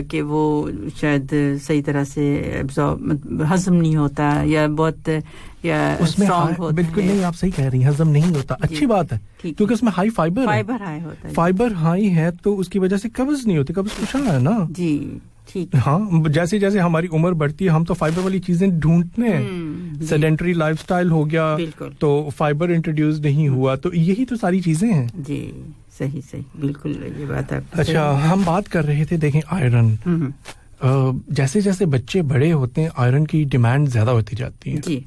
کہ وہ شاید صحیح طرح سے ہضم نہیں ہوتا, یا بہت اس میں بالکل نہیں, آپ صحیح کہہ رہی ہیں, ہضم نہیں ہوتا. اچھی بات ہے, کیونکہ اس میں ہائی فائبر ہائی ہے, تو اس کی وجہ سے قبض نہیں ہوتی. قبض کچھ ہے نا جی, ٹھیک. ہاں, جیسے جیسے ہماری عمر بڑھتی ہے ہم تو فائبر والی چیزیں ڈھونڈتے ہیں. سیڈنٹری لائف سٹائل ہو گیا تو فائبر انٹروڈیوس نہیں ہوا, تو یہی تو ساری چیزیں ہیں جی. صحیح, بالکل یہ بات ہے. اچھا, ہم بات کر رہے تھے, دیکھیں آئرن, جیسے جیسے بچے بڑے ہوتے ہیں آئرن کی ڈیمانڈ زیادہ ہوتی جاتی ہے جی.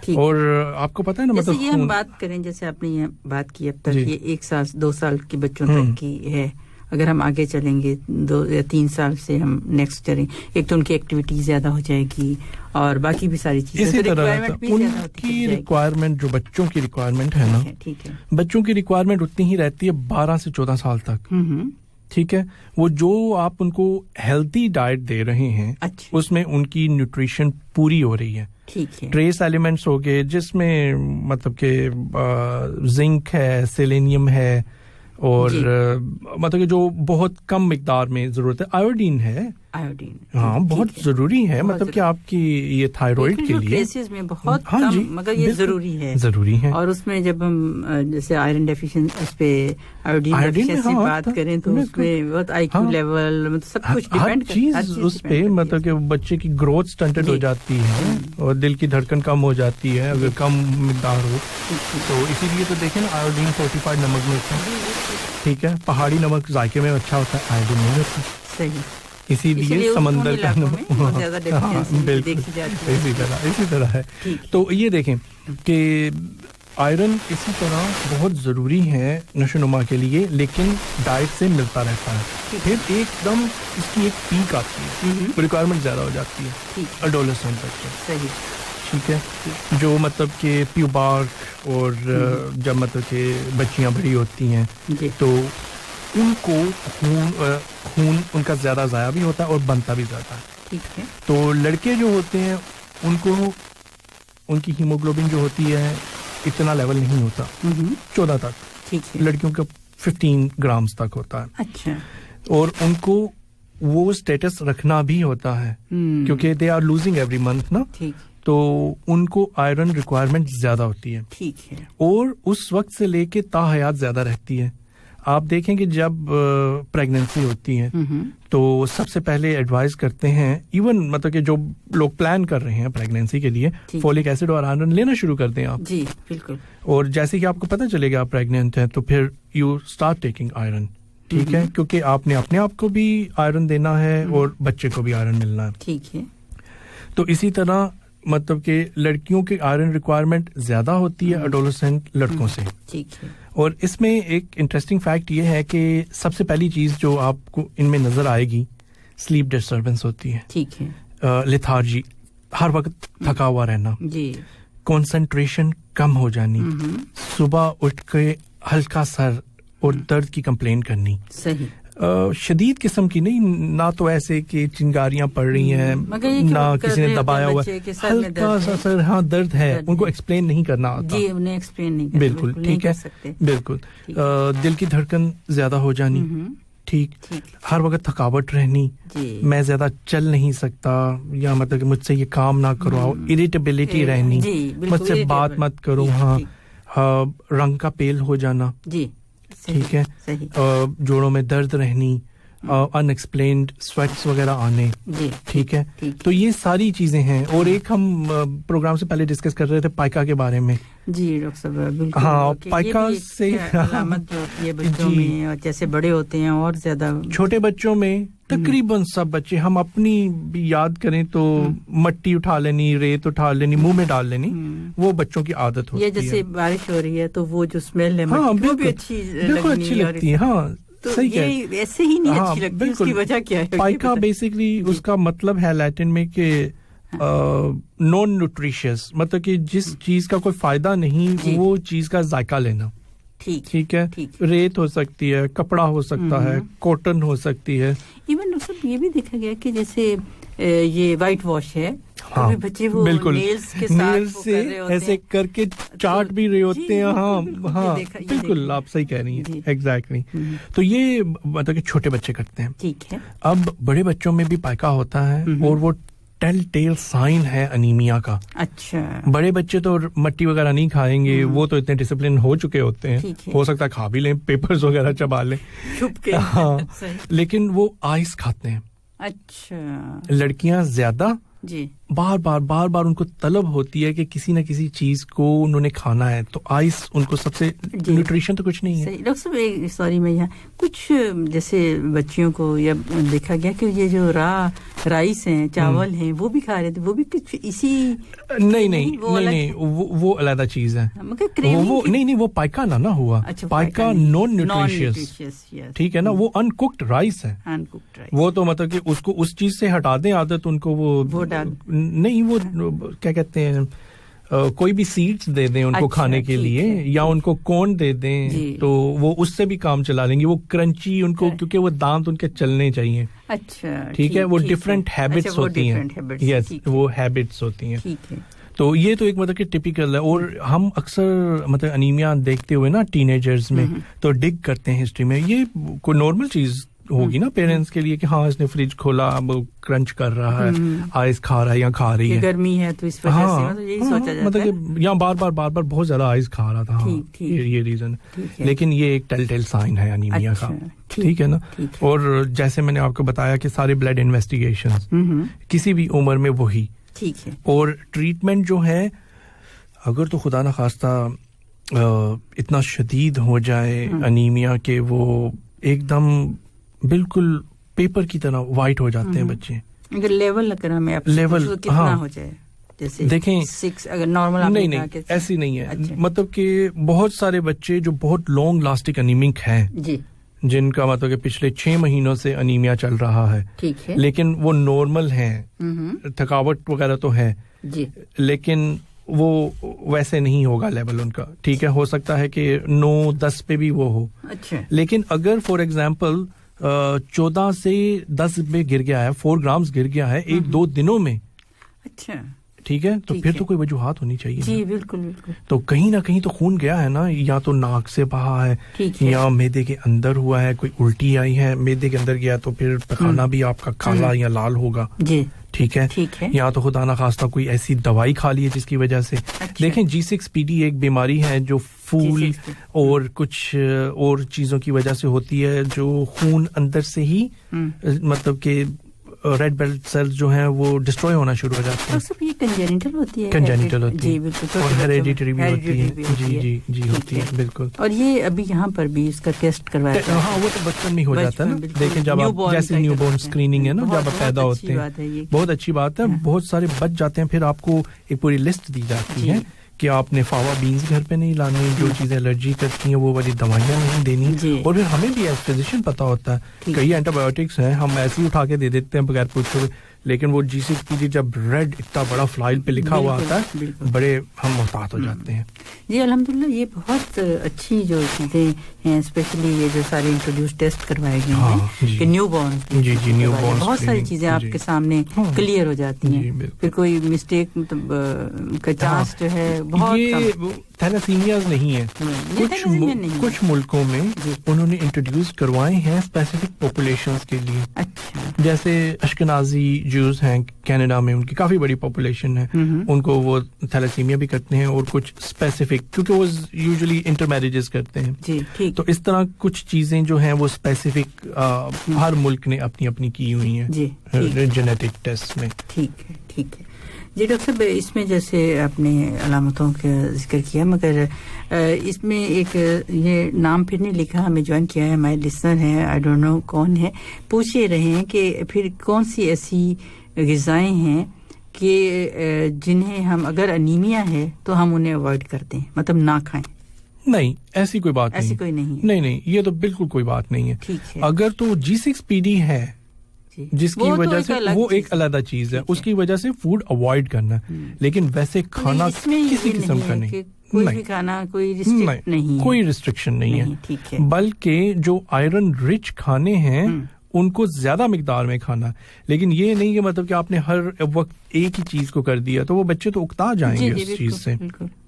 اور آپ کو پتا ہے نا, مطلب یہ ہم بات کریں, جیسے آپ نے یہ بات کی اب تک یہ 1 سال 2 سال کے بچوں تک کی ہے. اگر ہم آگے چلیں گے 2 یا 3 سال سے ہم نیکسٹ کریں, ایک تو ان کی ایکٹیویٹی زیادہ ہو جائے گی, اور باقی بھی ساری چیزیں. اسی طرح ان کی ریکوائرمنٹ, جو بچوں کی ریکوائرمنٹ ہے نا, ٹھیک ہے, بچوں کی ریکوائرمنٹ اتنی ہی رہتی ہے 12 سے 14 سال تک. ٹھیک ہے, وہ جو آپ ان کو ہیلتھی ڈائٹ دے رہے ہیں اس میں ان کی نیوٹریشن پوری ہو رہی ہے. ٹریس ایلیمنٹس ہو گئے جس میں مطلب کہ زنک ہے, سیلینیم ہے, اور مطلب کہ جو بہت کم مقدار میں ضرورت ہے. آیوڈین ہے, ہاں بہت ضروری ہے, مطلب کہ آپ کی یہ تھائرائیڈ کے لیے میں بہت کم, مگر یہ ضروری ہے. اور اس میں جب ہم جیسے آئرن ڈیفیشنسی اس پہ آیوڈین ڈیفیشنسی بات کریں تو اس میں بہت آئی کیو لیول, مطلب سب کچھ ڈیپینڈ کرتا ہے اس پہ, مطلب کہ بچے کی گروتھ سٹنٹڈ ہو جاتی ہے اور دل کی دھڑکن کم ہو جاتی ہے اگر کم مقدار ہو. تو اسی لیے تو دیکھیں نا, آیوڈین فورٹیفائڈ نمک میں ہوتا ہے. ٹھیک ہے, پہاڑی نمک ذائقے میں اچھا ہوتا ہے, آیوڈین نہیں ہوتا. صحیح, اسی لیے سمندر کا نمک بالکل اسی طرح ہے. تو یہ دیکھیں کہ آئرن اسی طرح بہت ضروری ہے نشو نما کے لیے, لیکن ڈائٹ سے ملتا رہتا ہے. پھر ایک دم اس کی ایک پیک آتی ہے, ریکوائرمنٹ زیادہ ہو جاتی ہے ایڈولسنٹ بچے. صحیح, ٹھیک ہے, جو مطلب کہ پیوبارک اور جب مطلب کہ بچیاں بڑی ہوتی ہیں تو ان کو خون ان کا زیادہ ضائع بھی ہوتا ہے اور بنتا بھی زیادہ ہے. ٹھیک ہے, تو لڑکے جو ہوتے ہیں ان کو ان کی ہیموگلوبن جو ہوتی ہے اتنا لیول نہیں ہوتا 14 تک. ٹھیک ہے, لڑکیوں کا 15 گرامز تک ہوتا ہے. اچھا, اور ان کو وہ اسٹیٹس رکھنا بھی ہوتا ہے کیونکہ they are losing every month نا. تو ان کو آئرن ریکوائرمنٹ زیادہ ہوتی ہے. ٹھیک ہے, اور اس وقت سے لے کے تا حیات زیادہ رہتی ہے. آپ دیکھیں کہ جب پریگننسی ہوتی ہے تو سب سے پہلے ایڈوائز کرتے ہیں, ایون مطلب کہ جو لوگ پلان کر رہے ہیں پریگننسی کے لیے, فولک ایسڈ اور آئرن لینا شروع کر دیں آپ. جی بالکل, اور جیسے کہ آپ کو پتہ چلے گا آپ پریگننٹ ہیں تو پھر یو اسٹارٹ ٹیکنگ آئرن. ٹھیک ہے, کیونکہ آپ نے اپنے آپ کو بھی آئرن دینا ہے اور بچے کو بھی آئرن ملنا ہے. ٹھیک ہے, تو اسی طرح مطلب کہ لڑکیوں کی آئرن ریکوائرمنٹ زیادہ ہوتی ہے ایڈولسنٹ لڑکوں سے. ٹھیک ہے, اور اس میں ایک انٹرسٹنگ فیکٹ یہ ہے کہ سب سے پہلی چیز جو آپ کو ان میں نظر آئے گی سلیپ ڈسٹربنس ہوتی ہے. ٹھیک ہے. لیتھارجی, ہر وقت تھکا ہوا رہنا. جی. کنسنٹریشن کم ہو جانی. صبح اٹھ کے ہلکا سر اور درد کی کمپلین کرنی. صحیح. شدید قسم کی نہیں, نہ تو ایسے کہ چنگاریاں پڑ رہی ہیں, نہ کسی نے دبایا ہوا, ہلکا سا سر ہاں درد ہے, ان کو ایکسپلین نہیں کرنا آتا. جی, انہیں ایکسپلین نہیں کرنا. بالکل ٹھیک ہے, بالکل. دل کی دھڑکن زیادہ ہو جانی. ٹھیک. ہر وقت تھکاوٹ رہنی. میں زیادہ چل نہیں سکتا, یا مطلب کہ مجھ سے یہ کام نہ کرواؤ. اریٹیبلٹی رہنی, مجھ سے بات مت کرو. ہاں, رنگ کا پیل ہو جانا. جی ٹھیک ہے. جوڑوں میں درد رہنی, ان ایکسپلینڈ سویٹس وغیرہ آنے. ٹھیک ہے. تو یہ ساری چیزیں ہیں. اور ایک ہم پروگرام سے پہلے ڈسکس کر رہے تھے پائکا کے بارے میں. جی ڈاکٹر صاحب بالکل. ہاں, پائکا سے علامت جو ہوتی ہے بچوں میں, اور جیسے بڑے ہوتے ہیں اور زیادہ. چھوٹے بچوں میں تقریباً سب بچے, ہم اپنی بھی یاد کریں تو مٹی اٹھا لینی, ریت اٹھا لینی, منہ میں ڈال لینی, وہ بچوں کی عادت ہوتی ہے. یہ جیسے بارش ہو رہی ہے تو وہ جو اسمیل ہے وہ بھی اچھی لگتی ہے. ہاں صحیح ہے, ایسے ہی نہیں اچھی لگتی. اس کی وجہ کیا ہے؟ پائکا بیسیکلی اس کا مطلب ہے لیٹن میں کہ نان نیوٹریشس, مطلب کہ جس چیز کا کوئی فائدہ نہیں وہ چیز کا ذائقہ لینا. ٹھیک ہے. ریت ہو سکتی ہے, کپڑا ہو سکتا ہے, کاٹن ہو سکتی ہے. ایون سب یہ بھی دیکھا گیا کہ جیسے یہ وائٹ واش ہے, بچے وہ نیلز کے ساتھ ایسے کر کے چاٹ بھی رہے ہوتے ہیں. ہاں بالکل آپ صحیح کہہ رہی ہیں. ایگزیکٹلی. تو یہ مطلب کہ چھوٹے بچے کرتے ہیں. ٹھیک ہے. اب بڑے بچوں میں بھی پائکا ہوتا ہے, اور وہ ٹیل ٹیل سائن ہے انیمیا کا. اچھا. بڑے بچے تو مٹی وغیرہ نہیں کھائیں گے, وہ تو اتنے ڈسپلن ہو چکے ہوتے ہیں, ہو سکتا ہے کھا بھی لیں, پیپرز وغیرہ چبا لیں. ہاں, لیکن وہ آئس کھاتے ہیں. اچھا. لڑکیاں زیادہ جی بار بار ان کو طلب ہوتی ہے کہ کسی نہ کسی چیز کو انہوں نے کھانا ہے, تو آئس ان کو سب سے نیوٹریشن تو کچھ نہیں ہے. ڈاکٹر صاحب سوری میں یہاں کچھ جیسے بچیوں کو یا دیکھا گیا کہ یہ جو رائس ہیں, چاول ہیں, وہ بھی کھا رہے تھے, وہ بھی کچھ اسی. نہیں وہ علیحدہ چیز ہے. وہ نہیں وہ پائکا نہ ہوا. پائکا نان نیوٹریشس. ٹھیک ہے نا, وہ ان کوکڈ رائس ہے. وہ تو مطلب کہ اس کو اس چیز سے ہٹا دیں عادت ان کو, وہ نہیں وہ کیا کہتے ہیں, کوئی بھی سیڈز دے دیں ان کو کھانے کے لیے, یا ان کو کورن دے دیں, تو وہ اس سے بھی کام چلا لیں گے. وہ کرنچی ان کو, کیونکہ وہ دانت ان کے چلنے چاہیے. اچھا ٹھیک ہے. وہ ڈفرینٹ ہیبٹس ہوتی ہیں. یس, وہ ہیبٹس ہوتی ہیں. تو یہ تو ایک مطلب کہ ٹپیکل ہے. اور ہم اکثر مطلب انیمیا دیکھتے ہوئے نا ٹین ایجرز میں تو ڈگ کرتے ہیں ہسٹری میں. یہ کوئی نارمل چیز ہوگی نا پیرنٹس کے لیے کہ ہاں اس نے فریج کھولا, وہ کرنچ کر رہا ہے, آئس کھا رہا ہے یا کھا رہی ہے, گرمی ہے تو اس وجہ سے یہی سوچا جاتا ہے. مطلب کہ یا بار بار بہت زیادہ آئس کھا رہا تھا. یہ ریزن. لیکن یہ ایک ٹیل سائن ہے انیمیا کا. ٹھیک ہے نا. اور جیسے میں نے آپ کو بتایا کہ سارے بلڈ انویسٹیگیشن کسی بھی عمر میں وہی. ٹھیک ہے. اور ٹریٹمنٹ جو ہے, اگر تو خدا نخواستہ اتنا شدید ہو جائے انیمیا کہ وہ ایک دم بالکل پیپر کی طرح وائٹ ہو جاتے ہیں بچے. اگر لیول ہمیں لیول کتنا ہو جائے, جیسے دیکھیں 6 اگر نارمل. نہیں ایسی نہیں ہے. مطلب کہ بہت سارے بچے جو بہت لانگ لاسٹنگ انیمک ہیں, جن کا مطلب کہ پچھلے 6 مہینوں سے انیمیا چل رہا ہے, لیکن وہ نارمل ہیں, تھکاوٹ وغیرہ تو ہے, لیکن وہ ویسے نہیں ہوگا لیول ان کا. ٹھیک ہے, ہو سکتا ہے کہ 9-10 پہ بھی وہ ہو. لیکن اگر فار ایگزامپل 14 سے 10 پہ گر گیا ہے, 4 گرامز گر گیا ہے 1-2 دنوں میں, اچھا ٹھیک ہے, تو پھر تو کوئی وجوہات ہونی چاہیے. جی بالکل. تو کہیں نہ کہیں تو خون گیا ہے نا, یا تو ناک سے بہا ہے, یا میدے کے اندر ہوا ہے, کوئی الٹی آئی ہے, میدے کے اندر گیا تو پھر پخانہ بھی آپ کا کالا یا لال ہوگا. ٹھیک ہے. یا تو خدا نخواستہ کوئی ایسی دوائی کھا لی ہے جس کی وجہ سے. دیکھیں G6PD ایک بیماری ہے جو پھول اور کچھ اور چیزوں کی وجہ سے ہوتی ہے, جو خون اندر سے ہی مطلب کہ ریڈ بلڈ سیلز جو ہیں وہ ڈسٹروائے ہونا شروع ہو جاتے ہیں. یہ کنجینیٹل ہوتی ہے. کنجینیٹل ہوتی ہے اور ہیریڈیٹری بھی ہوتی ہے. جی ہوتی ہے بالکل. اور یہ ابھی یہاں پر بھی اس کا ٹیسٹ کروایا ہے. ہاں وہ تو بچپن میں ہو جاتا ہے نا. دیکھیں جب آپ جیسے نیو بورن اسکریننگ ہے نا, جب آپ پیدا ہوتے ہیں, بہت اچھی بات ہے. بہت سارے بچ جاتے ہیں, پھر آپ کو ایک پوری لسٹ دی جاتی ہے کہ آپ نے فاوا بینز گھر پہ نہیں لانی, جو چیزیں الرجی کرتی ہیں وہ والی دوائیاں نہیں دینی. اور پھر ہمیں بھی ایز فزیشین پتا ہوتا ہے کئی اینٹی بایوٹکس ہیں ہم ایسے ہی اٹھا کے دے دیتے ہیں بغیر پوچھے, لیکن وہ G6PD جب ریڈ اتنا بڑا فلائل پہ لکھا ہوا آتا ہے بڑے ہم محتاط ہو جاتے ہیں. جی الحمدللہ یہ بہت اچھی جو چیزیں ہیں, اسپیشلی یہ جو سارے انٹروڈیوس ٹیسٹ کروائے گئے ہیں کہ نیو بورن, جی نیو بورن بہت ساری چیزیں آپ کے سامنے کلیئر ہو جاتی ہیں, پھر کوئی مسٹیک کا چانس جو ہے بہت کم. تھیلیسیمیاز نہیں ہے, کچھ ملکوں میں انہوں نے انٹروڈیوس کروائے ہیں اسپیسیفک پاپولیشنز کے لیے. اچھا, جیسے اشکنازی جوز ہیں کینیڈا میں, ان کی کافی بڑی پاپولیشن ہے, ان کو وہ تھیلیسیمیا بھی کرتے ہیں, اور کچھ اسپیسیفک کیونکہ وہ یوزلی انٹر میریجز کرتے ہیں. جی تو اس طرح کچھ چیزیں جو ہیں وہ اسپیسیفک ہر ملک نے اپنی اپنی کی ہوئی ہیں جینیٹک ٹیسٹ میں. ٹھیک ہے. جی ڈاکٹر صاحب, اس میں جیسے آپ نے علامتوں کا ذکر کیا, مگر اس میں ایک یہ نام پھر نہیں لکھا, ہمیں جوائن کیا ہے ہمارے لسنر ہیں, آئی ڈونٹ نو کون ہے, پوچھ رہے ہیں کہ پھر کون سی ایسی غذائیں ہیں کہ جنہیں ہم اگر انیمیا ہے تو ہم انہیں اوائڈ کرتے ہیں, مطلب نہ کھائیں. نہیں, ایسی کوئی بات ایسی کوئی نہیں. نہیں, یہ تو بالکل کوئی بات نہیں ہے. ٹھیک ہے. اگر تو G6PD ہے جس کی وجہ سے وہ ایک علیحدہ چیز ہے, اس کی وجہ سے فوڈ اوائڈ کرنا, لیکن ویسے کھانا کسی قسم کا نہیں, کوئی بھی کھانا کوئی ریسٹرکشن نہیں ہے, بلکہ جو آئرن رچ کھانے ہیں ان کو زیادہ مقدار میں کھانا, لیکن یہ نہیں کہ مطلب کہ آپ نے ہر وقت ایک ہی چیز کو کر دیا تو وہ بچے تو اکتا جائیں گے اس چیز سے.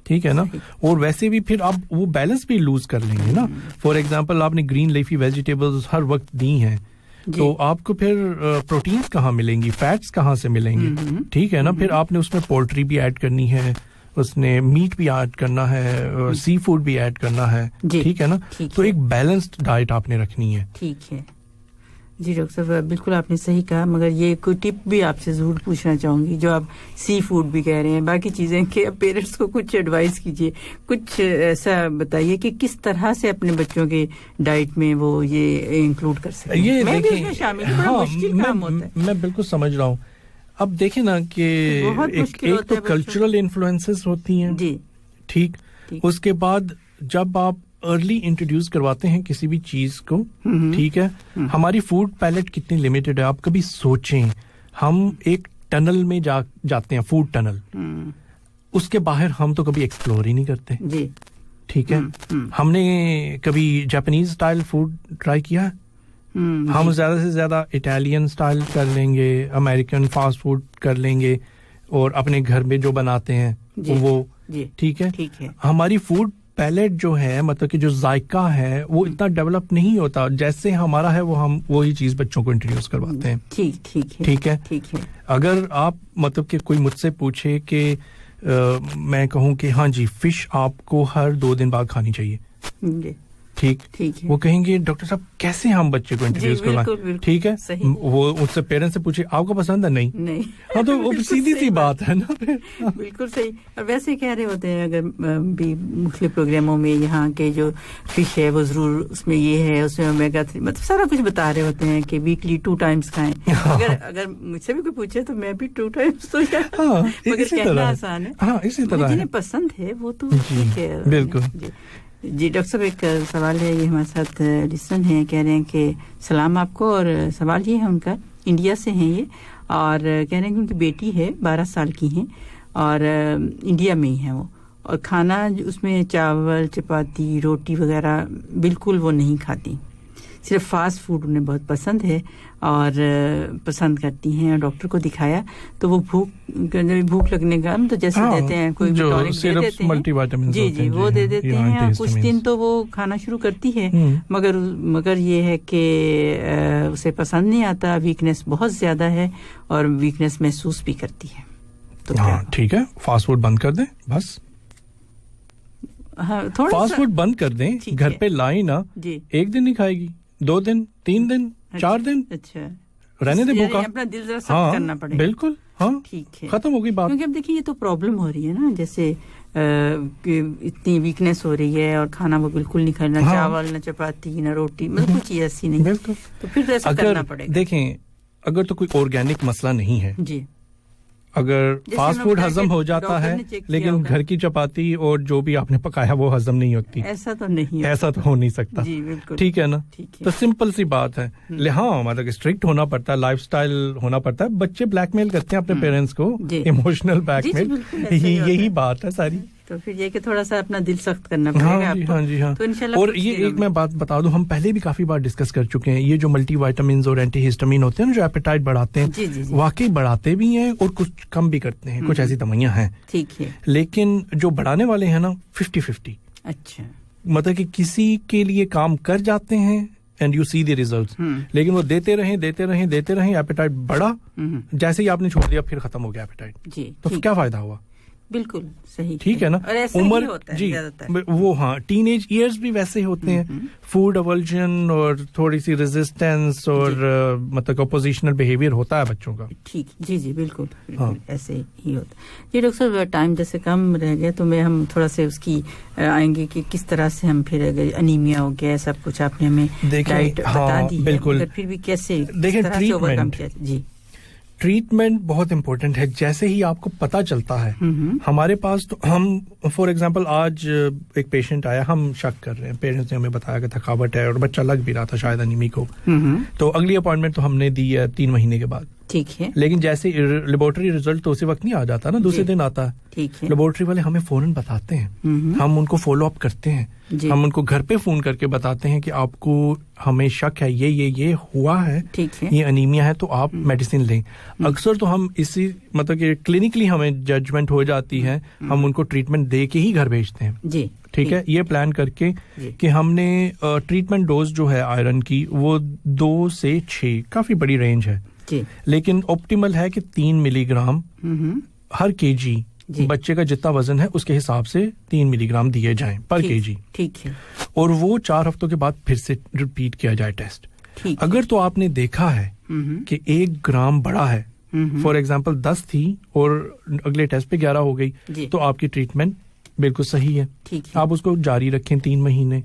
ٹھیک ہے نا, اور ویسے بھی پھر آپ وہ بیلنس بھی لوز کر لیں گے نا. فار ایگزامپل آپ نے گرین لیفی ویجیٹیبلز ہر وقت دی ہیں تو آپ کو پھر پروٹینز کہاں ملیں گی, فیٹس کہاں سے ملیں گے. ٹھیک ہے نا, پھر آپ نے اس میں پولٹری بھی ایڈ کرنی ہے, اس نے میٹ بھی ایڈ کرنا ہے, سی فوڈ بھی ایڈ کرنا ہے. ٹھیک ہے نا, تو ایک بیلنسڈ ڈائٹ آپ نے رکھنی ہے. ٹھیک ہے. جی ڈاکٹر صاحب بالکل آپ نے صحیح کہا, مگر یہ کوئی ٹپ بھی آپ سے ضرور پوچھنا چاہوں گی, جو آپ سی فوڈ بھی کہہ رہے ہیں, باقی چیزیں کہ پیرنٹس کو کچھ ایڈوائز کیجیے, کچھ ایسا بتائیے کہ کس طرح سے اپنے بچوں کے ڈائٹ میں وہ یہ انکلوڈ کر سکیں. یہ میں بھی اس میں شامل ہوں, بڑا مشکل کام ہوتا ہے. میں بالکل سمجھ رہا ہوں. اب دیکھیں نا کہ ایک تو کلچرل انفلوئنسز ہوتی ہیں. جی ٹھیک, اس کے بعد جب آپ ارلی انٹروڈیوس کرواتے ہیں کسی بھی چیز کو, ٹھیک ہے, ہماری فوڈ پیلٹ کتنی لمیٹڈ ہے. آپ کبھی سوچیں, ہم ایک ٹنل میں جاتے ہیں, فوڈ ٹنل, اس کے باہر ہم تو کبھی ایکسپلور ہی نہیں کرتے. جی ٹھیک ہے, ہم نے کبھی جاپنیز اسٹائل فوڈ ٹرائی کیا؟ ہم زیادہ سے زیادہ اٹالین اسٹائل کر لیں گے, امریکن فاسٹ فوڈ کر لیں گے, اور اپنے گھر میں جو بناتے ہیں وہ. ٹھیک ہے, ہماری فوڈ پیلیٹ جو ہے, مطلب کہ جو ذائقہ ہے وہ اتنا ڈیولپ نہیں ہوتا جیسے ہمارا ہے, وہ ہم وہی چیز بچوں کو انٹروڈیوس کرواتے ہیں. ٹھیک ہے. اگر آپ مطلب کہ کوئی مجھ سے پوچھے کہ میں کہوں کہ ہاں جی فش آپ کو ہر 2 دن بعد کھانی چاہیے, ٹھیک, وہ کہیں گے ڈاکٹر صاحب کیسے ہم بچے کو انٹروڈیوس کروائیں. ٹھیک ہے, وہ اس سے پیرنٹس سے پوچھے آپ کو پسند ہے؟ نہیں. ہاں تو وہ سیدھی سی بات ہے نا. بالکل صحیح. اور ویسے کہہ رہے ہوتے ہیں اگر بھی مختلف پروگراموں میں یہاں کے جو فش ہے وہ ضرور اس میں یہ ہے, اس میں اومیگا 3, مطلب سارا کچھ بتا رہے ہوتے ہیں کہ ویکلی 2 ٹائمز کھائیں. اگر مجھ سے بھی کوئی پوچھے تو میں بھی 2 ٹائمز تو مگر کہنا آسان ہے. ہاں اسی طرح جنہیں پسند ہے وہ تو ٹھیک ہے. بالکل. جی ڈاکٹر صاحب ایک سوال ہے, یہ ہمارے ساتھ لسن ہیں, کہہ رہے ہیں کہ سلام آپ کو, اور سوال یہ ہے ان کا, انڈیا سے ہیں یہ, اور کہہ رہے ہیں کہ ان کی بیٹی ہے 12 سال کی ہیں, اور انڈیا میں ہی ہیں وہ, اور کھانا اس میں چاول چپاتی روٹی وغیرہ بالکل وہ نہیں کھاتی, صرف فاسٹ فوڈ انہیں بہت پسند ہے اور پسند کرتی ہیں. ڈاکٹر کو دکھایا تو وہ بھوک لگنے کا تو جیسے دیتے ہیں کوئی ٹونک دے دیتے ہیں, جی وہ دے دیتے ہیں, اور کچھ دن تو وہ کھانا شروع کرتی ہے, مگر یہ ہے کہ اسے پسند نہیں آتا, ویکنیس بہت زیادہ ہے اور ویکنیس محسوس بھی کرتی ہے. تو ٹھیک ہے, فاسٹ فوڈ بند کر دیں بس. فاسٹ فوڈ بند کر دیں, گھر پہ لائیں نا, 1 دن نہیں کھائے گی, 2 دن, 3 دن, 4 دن, اچھا رہنے دے بھوکا. اپنا دل ذرا سخت کرنا پڑے گا. بالکل, ہاں ٹھیک ہے, ختم ہو گئی بات. کیونکہ اب دیکھیے یہ تو پرابلم ہو رہی ہے نا, جیسے اتنی ویکنیس ہو رہی ہے اور کھانا وہ بالکل نہیں کھانا, چاول نہ چپاتی نہ روٹی, مطلب کچھ چیز ایسی نہیں. بالکل, تو پھر ایسا کرنا پڑے گا. دیکھیں اگر تو کوئی آرگینک مسئلہ نہیں ہے, جی اگر فاسٹ فوڈ ہضم ہو جاتا ہے لیکن گھر کی چپاتی اور جو بھی آپ نے پکایا وہ ہضم نہیں ہوتی, ایسا تو نہیں, ایسا تو ہو نہیں سکتا. ٹھیک ہے نا, تو سمپل سی بات ہے. ہاں مطلب اسٹرکٹ ہونا پڑتا ہے, لائف سٹائل ہونا پڑتا ہے. بچے بلیک میل کرتے ہیں اپنے پیرنٹس کو, ایموشنل بلیک میل, یہی بات ہے ساری. تو پھر یہ کہ تھوڑا سا اپنا دل سخت کرنا پڑے گا آپ کو. ہاں جی ہاں. اور یہ ایک میں بات بتا دوں, ہم پہلے بھی کافی بار ڈسکس کر چکے ہیں, یہ جو ملٹی وائٹامنز اور اینٹی ہسٹامین ہوتے ہیں جو ایپیٹائٹ بڑھاتے ہیں, واقعی بڑھاتے بھی ہیں اور کچھ کم بھی کرتے ہیں. کچھ ایسی دوائیاں ہیں, ٹھیک ہے, لیکن جو بڑھانے والے ہیں نا 50-50. اچھا, مطلب کہ کسی کے لیے کام کر جاتے ہیں and you see the results, لیکن وہ دیتے رہیں, ایپیٹائٹ بڑھا, جیسے ہی آپ نے چھوڑ دیا پھر ختم ہو گیا ایپیٹائٹ, تو کیا فائدہ ہوا؟ بالکل صحیح, ٹھیک ہے نا. عمر جی وہ ہاں ٹین ایج ایئرز بھی ویسے ہوتے ہیں, فوڈ اوولجن اور تھوڑی سی ریزسٹینس اور مطلب اپوزیشنل بیہیویئر ہوتا ہے بچوں کا. ٹھیک, جی بالکل ایسے ہی ہوتا. جی ڈاکٹر صاحب, ٹائم جیسے کم رہ گیا تو ہم تھوڑا سے اس کی آئیں گے کہ کس طرح سے ہم پھر انیمیا ہو گیا سب کچھ آپ نے ہمیں ڈائٹ بتا دی, بالکل, پھر بھی کیسے دیکھیں ٹریٹمنٹ جی ٹریٹمنٹ بہت امپورٹنٹ ہے. جیسے ہی آپ کو پتا چلتا ہے, ہمارے پاس تو ہم فار ایگزامپل آج ایک پیشنٹ آیا, ہم شک کر رہے ہیں, پیرنٹس نے ہمیں بتایا کہ تھکاوٹ ہے اور بچہ لگ بھی رہا تھا شاید انیمی کو, تو اگلی اپائنٹمنٹ تو ہم نے دی ہے 3 مہینے کے بعد. ٹھیک ہے, لیکن جیسے لیبورٹری ریزلٹ تو اسی وقت نہیں آ جاتا نا, دوسرے دن آتا ہے. لیبورٹری والے ہمیں فوراً بتاتے ہیں, ہم ان کو فالو اپ کرتے ہیں, ہم ان کو گھر پہ فون کر کے بتاتے ہیں کہ آپ کو ہمیں شک ہے, یہ ہوا ہے, یہ انیمیا ہے, تو آپ میڈیسن لیں. اکثر تو ہم اسی مطلب کہ کلینکلی ہمیں ججمنٹ ہو جاتی ہے, ہم ان کو ٹریٹمنٹ دے کے ہی گھر بھیجتے ہیں. جی ٹھیک ہے, یہ پلان کر کے کہ ہم نے ٹریٹمنٹ ڈوز جو ہے آئرن کی وہ 2 سے 6 کافی بڑی رینج ہے, لیکن آپٹیمل ہے کہ 3 ملی گرام ہر کے جی, بچے کا جتنا وزن ہے اس کے حساب سے 3 ملی گرام دیے جائیں پر کے جی. ٹھیک ہے, اور وہ 4 ہفتوں کے بعد پھر سے ریپیٹ کیا جائے ٹیسٹ. اگر تو آپ نے دیکھا ہے کہ 1 گرام بڑا ہے, فار ایگزامپل 10 تھی اور اگلے ٹیسٹ پہ 11 ہو گئی, تو آپ کی ٹریٹمنٹ بالکل صحیح ہے. آپ اس کو جاری رکھیں 3 مہینے.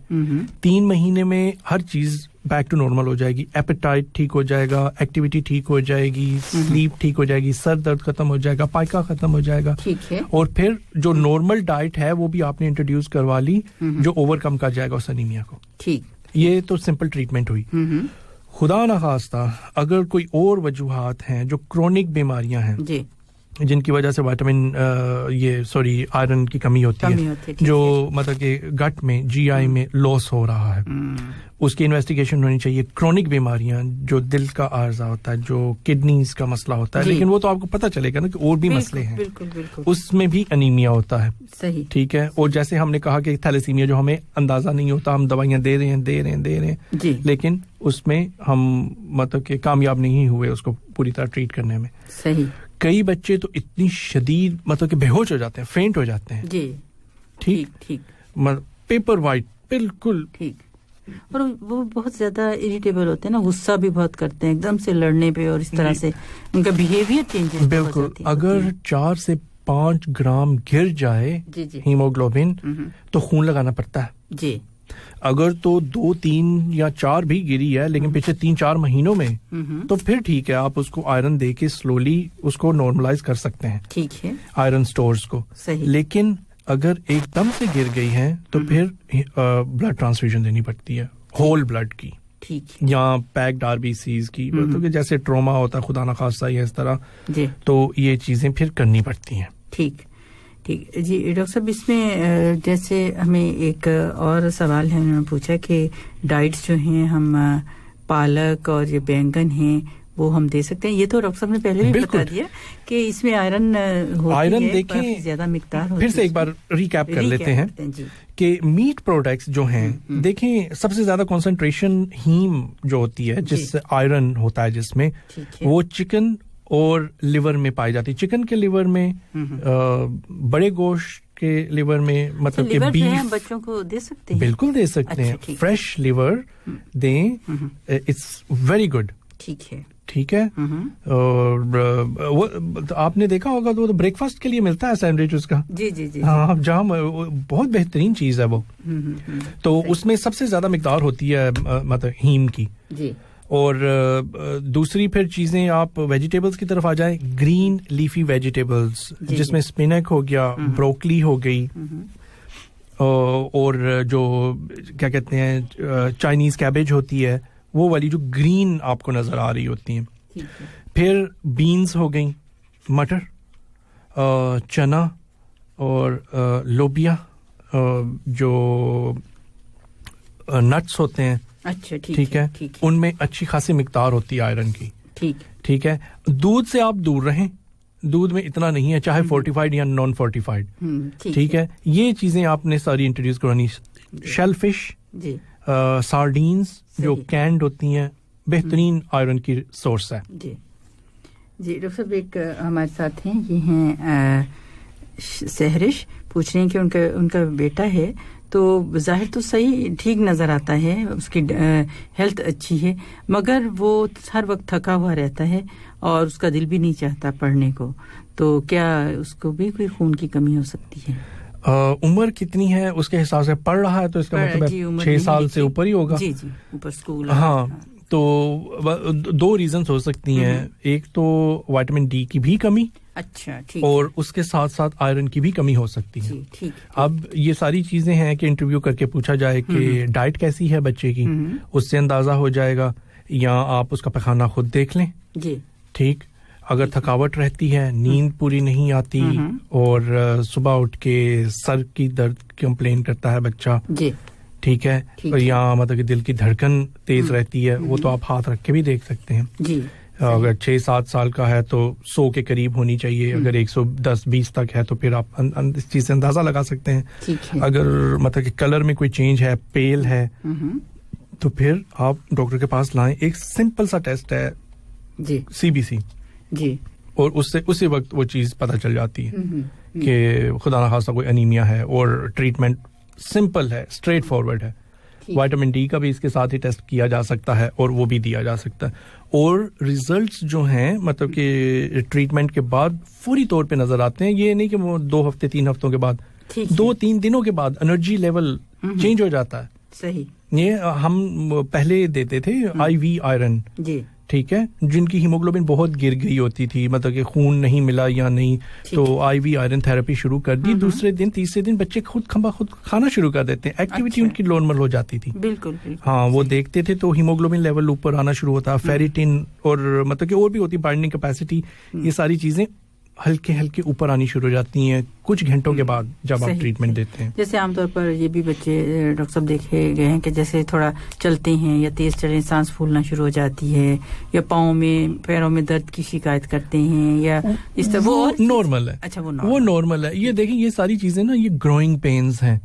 3 مہینے میں ہر چیز بیک ٹو نارمل ہو جائے گی, ایپیٹائٹ ٹھیک ہو جائے گا, ایکٹیویٹی ٹھیک ہو جائے گی, سلیپ ٹھیک ہو جائے گی, سر درد ختم ہو جائے گا, پائکا ختم ہو جائے گا, اور پھر جو نارمل ڈائٹ ہے وہ بھی آپ نے انٹروڈیوس کروا لی, جو اوور کم کر جائے گا اس انیمیا کو. ٹھیک, یہ تو سمپل ٹریٹمنٹ ہوئی. خدا نخواستہ اگر کوئی اور وجوہات ہیں جو کرونک بیماریاں ہیں جن کی وجہ سے آئرن کی کمی ہوتی ہے, جو مطلب کہ گٹ میں جی آئی میں لاس ہو رہا ہے, اس کی انویسٹیگیشن ہونی چاہیے. کرونک بیماریاں جو دل کا عارضہ ہوتا ہے, جو کڈنیز کا مسئلہ ہوتا ہے, لیکن وہ تو آپ کو پتہ چلے گا نا کہ اور بھی مسئلے ہیں, اس میں بھی انیمیا ہوتا ہے. صحیح, ٹھیک ہے. اور جیسے ہم نے کہا کہ تھیلیسیمیا جو ہمیں اندازہ نہیں ہوتا, ہم دوائیاں دے رہے ہیں, لیکن اس میں ہم مطلب کہ کامیاب نہیں ہوئے اس کو پوری طرح ٹریٹ کرنے میں. صحیح. کئی بچے تو اتنی شدید مطلب کہ بے ہوش ہو جاتے ہیں, فینٹ ہو جاتے ہیں. جی ٹھیک, پیپر وائٹ بالکل ٹھیک. اور وہ بہت زیادہ اریٹیبل ہوتے ہیں نا, غصہ بھی بہت کرتے ہیں ایک دم سے لڑنے پہ, اور اس طرح سے ان کا بیہیویئر چینج. بالکل, اگر 4 سے 5 گرام گر جائے ہیموگلوبن تو خون لگانا پڑتا ہے. جی, اگر تو 2, 3 یا 4 بھی گری ہے لیکن پچھلے 3-4 مہینوں میں, تو پھر ٹھیک ہے, آپ اس کو آئرن دے کے سلولی اس کو نارملائز کر سکتے ہیں. ٹھیک ہے, آئرن سٹورز کو. لیکن اگر ایک دم سے گر گئی ہیں تو پھر بلڈ ٹرانسفیوژن دینی پڑتی ہے, ہول بلڈ کی, یا پیکڈ RBCs کی, تو جیسے ٹروما ہوتا ہے خدا نخواستہ یا اس طرح, تو یہ چیزیں پھر کرنی پڑتی ہیں. ٹھیک جی ڈاکٹر صاحب, اس میں جیسے ہمیں ایک اور سوال ہے, انہوں نے پوچھا کہ ڈائٹس جو ہیں ہم پالک اور یہ بینگن ہیں وہ ہم دے سکتے ہیں. یہ تو ڈاکٹر صاحب نے پہلے بھی بتا دیا کہ اس میں آئرن دیکھیں زیادہ مقدار ہوتی ہے. پھر سے ایک بار ریکیپ کر لیتے ہیں کہ میٹ پروڈکٹس جو ہیں, دیکھیں سب سے زیادہ کنسنٹریشن ہیم جو ہوتی ہے جس سے آئرن ہوتا ہے جس میں, وہ چکن اور لیور میں پائی جاتی. چکن کے لیور میں, بڑے گوشت کے لیور میں, مطلب کہ بیف بچوں کو دے سکتے ہیں. بالکل دے سکتے ہیں, فریش لیور دیں, اٹس ویری گڈ. ٹھیک ہے. اور آپ نے دیکھا ہوگا تو بریک فاسٹ کے لیے ملتا ہے سینڈوچ اس کا. جی جی جی, ہاں, جہاں بہت بہترین چیز ہے وہ. تو اس میں سب سے زیادہ مقدار ہوتی ہے مطلب ہیم کی. جی, اور دوسری پھر چیزیں آپ ویجیٹیبلز کی طرف آ جائیں, گرین لیفی ویجیٹیبلز جس میں اسپینک ہو گیا, بروکلی ہو گئی, اور جو کیا کہتے ہیں چائنیز کیبیج ہوتی ہے وہ والی جو گرین آپ کو نظر آ رہی ہوتی ہیں. پھر بینز ہو گئیں, مٹر, چنا اور لوبیا, جو نٹس ہوتے ہیں. اچھا ٹھیک ہے, ان میں اچھی خاصی مقدار ہوتی ہے آئرن کی. ٹھیک ہے. دودھ سے آپ دور رہیں, دودھ میں اتنا نہیں ہے, چاہے فورٹیفائڈ یا نان فورٹیفائڈ. ٹھیک ہے, یہ چیزیں آپ نے ساری انٹروڈیوس کرانی. شیل فش, سارڈینز جو کینڈ ہوتی ہیں, بہترین آئرن کی سورس ہے. جی ڈاکٹر صاحب, ایک ہمارے ساتھ ہیں, یہ ہیں سہرش, پوچھ رہے ہیں کہ ان کا بیٹا ہے تو ظاہر تو صحیح ٹھیک نظر آتا ہے, اس کی ہیلتھ اچھی ہے, مگر وہ ہر وقت تھکا ہوا رہتا ہے اور اس کا دل بھی نہیں چاہتا پڑھنے کو, تو کیا اس کو بھی کوئی خون کی کمی ہو سکتی ہے؟ عمر کتنی ہے اس کے حساب سے پڑھ رہا ہے تو اس کا مطلب 6 سال سے اوپر ہی ہوگا. جی اوپر اسکول. ہاں, تو 2 ریزنز ہو سکتی ہیں. ایک تو وائٹامن ڈی کی بھی کمی, اچھا ٹھیک, اور اس کے ساتھ ساتھ آئرن کی بھی کمی ہو سکتی ہے. اب یہ ساری چیزیں ہیں کہ انٹرویو کر کے پوچھا جائے کہ ڈائٹ کیسی ہے بچے کی, اس سے اندازہ ہو جائے گا, یا آپ اس کا پخانہ خود دیکھ لیں. جی ٹھیک. اگر تھکاوٹ رہتی ہے, نیند پوری نہیں آتی, اور صبح اٹھ کے سر کی درد کمپلین کرتا ہے بچہ, ٹھیک ہے, یا مطلب کہ دل کی دھڑکن تیز رہتی ہے, وہ تو آپ ہاتھ رکھ کے بھی دیکھ سکتے ہیں. اگر 6-7 سال کا ہے تو 100 کے قریب ہونی چاہیے, اگر 110-20 تک ہے تو پھر آپ اس چیز سے اندازہ لگا سکتے ہیں. اگر مطلب کہ کلر میں کوئی چینج ہے, پیل ہے, تو پھر آپ ڈاکٹر کے پاس لائیں. ایک سمپل سا ٹیسٹ ہے CBC, اور اس سے اسی وقت وہ چیز پتہ چل جاتی ہے کہ خدا نخواستہ کوئی انیمیا ہے, اور ٹریٹمنٹ سمپل ہے, اسٹریٹ فارورڈ ہے. وائٹامن ڈی کا بھی اس کے ساتھ ہی ٹیسٹ کیا جا سکتا ہے, اور وہ بھی دیا جا سکتا ہے, اور ریزلٹس جو ہیں مطلب کہ ٹریٹمنٹ کے بعد فوری طور پہ نظر آتے ہیں. یہ نہیں کہ وہ 2 ہفتے 3 ہفتوں کے بعد, 2-3 دنوں کے بعد انرجی لیول چینج ہو جاتا ہے. صحیح. یہ ہم پہلے دیتے تھے IV آئرن, ٹھیک ہے, جن کی ہیموگلوبن بہت گر گئی ہوتی تھی, مطلب کہ خون نہیں ملا یا نہیں, تو IV آئرن تھراپی شروع کر دی. دوسرے دن تیسرے دن بچے خود کھانا شروع کر دیتے ہیں, ایکٹیویٹی ان کی نارمل ہو جاتی تھی. بالکل. ہاں, وہ دیکھتے تھے تو ہیموگلوبن لیول اوپر آنا شروع ہوتا, فیریٹن اور مطلب کہ اور بھی ہوتی بائنڈنگ کیپیسٹی, یہ ساری چیزیں ہلکے ہلکے اوپر آنی شروع ہو جاتی ہیں کچھ گھنٹوں کے بعد جب آپ ٹریٹمنٹ دیتے ہیں. جیسے عام طور پر یہ بھی بچے ڈاکٹر صاحب دیکھے گئے ہیں کہ جیسے تھوڑا چلتے ہیں یا تیز چلیں سانس پھولنا شروع ہو جاتی ہے, یا پاؤں میں پیروں میں درد کی شکایت کرتے ہیں, یا اس طرح, وہ نارمل ہے. اچھا, وہ نارمل ہے. یہ دیکھیں, یہ ساری چیزیں نا, یہ گروئنگ پینز ہیں.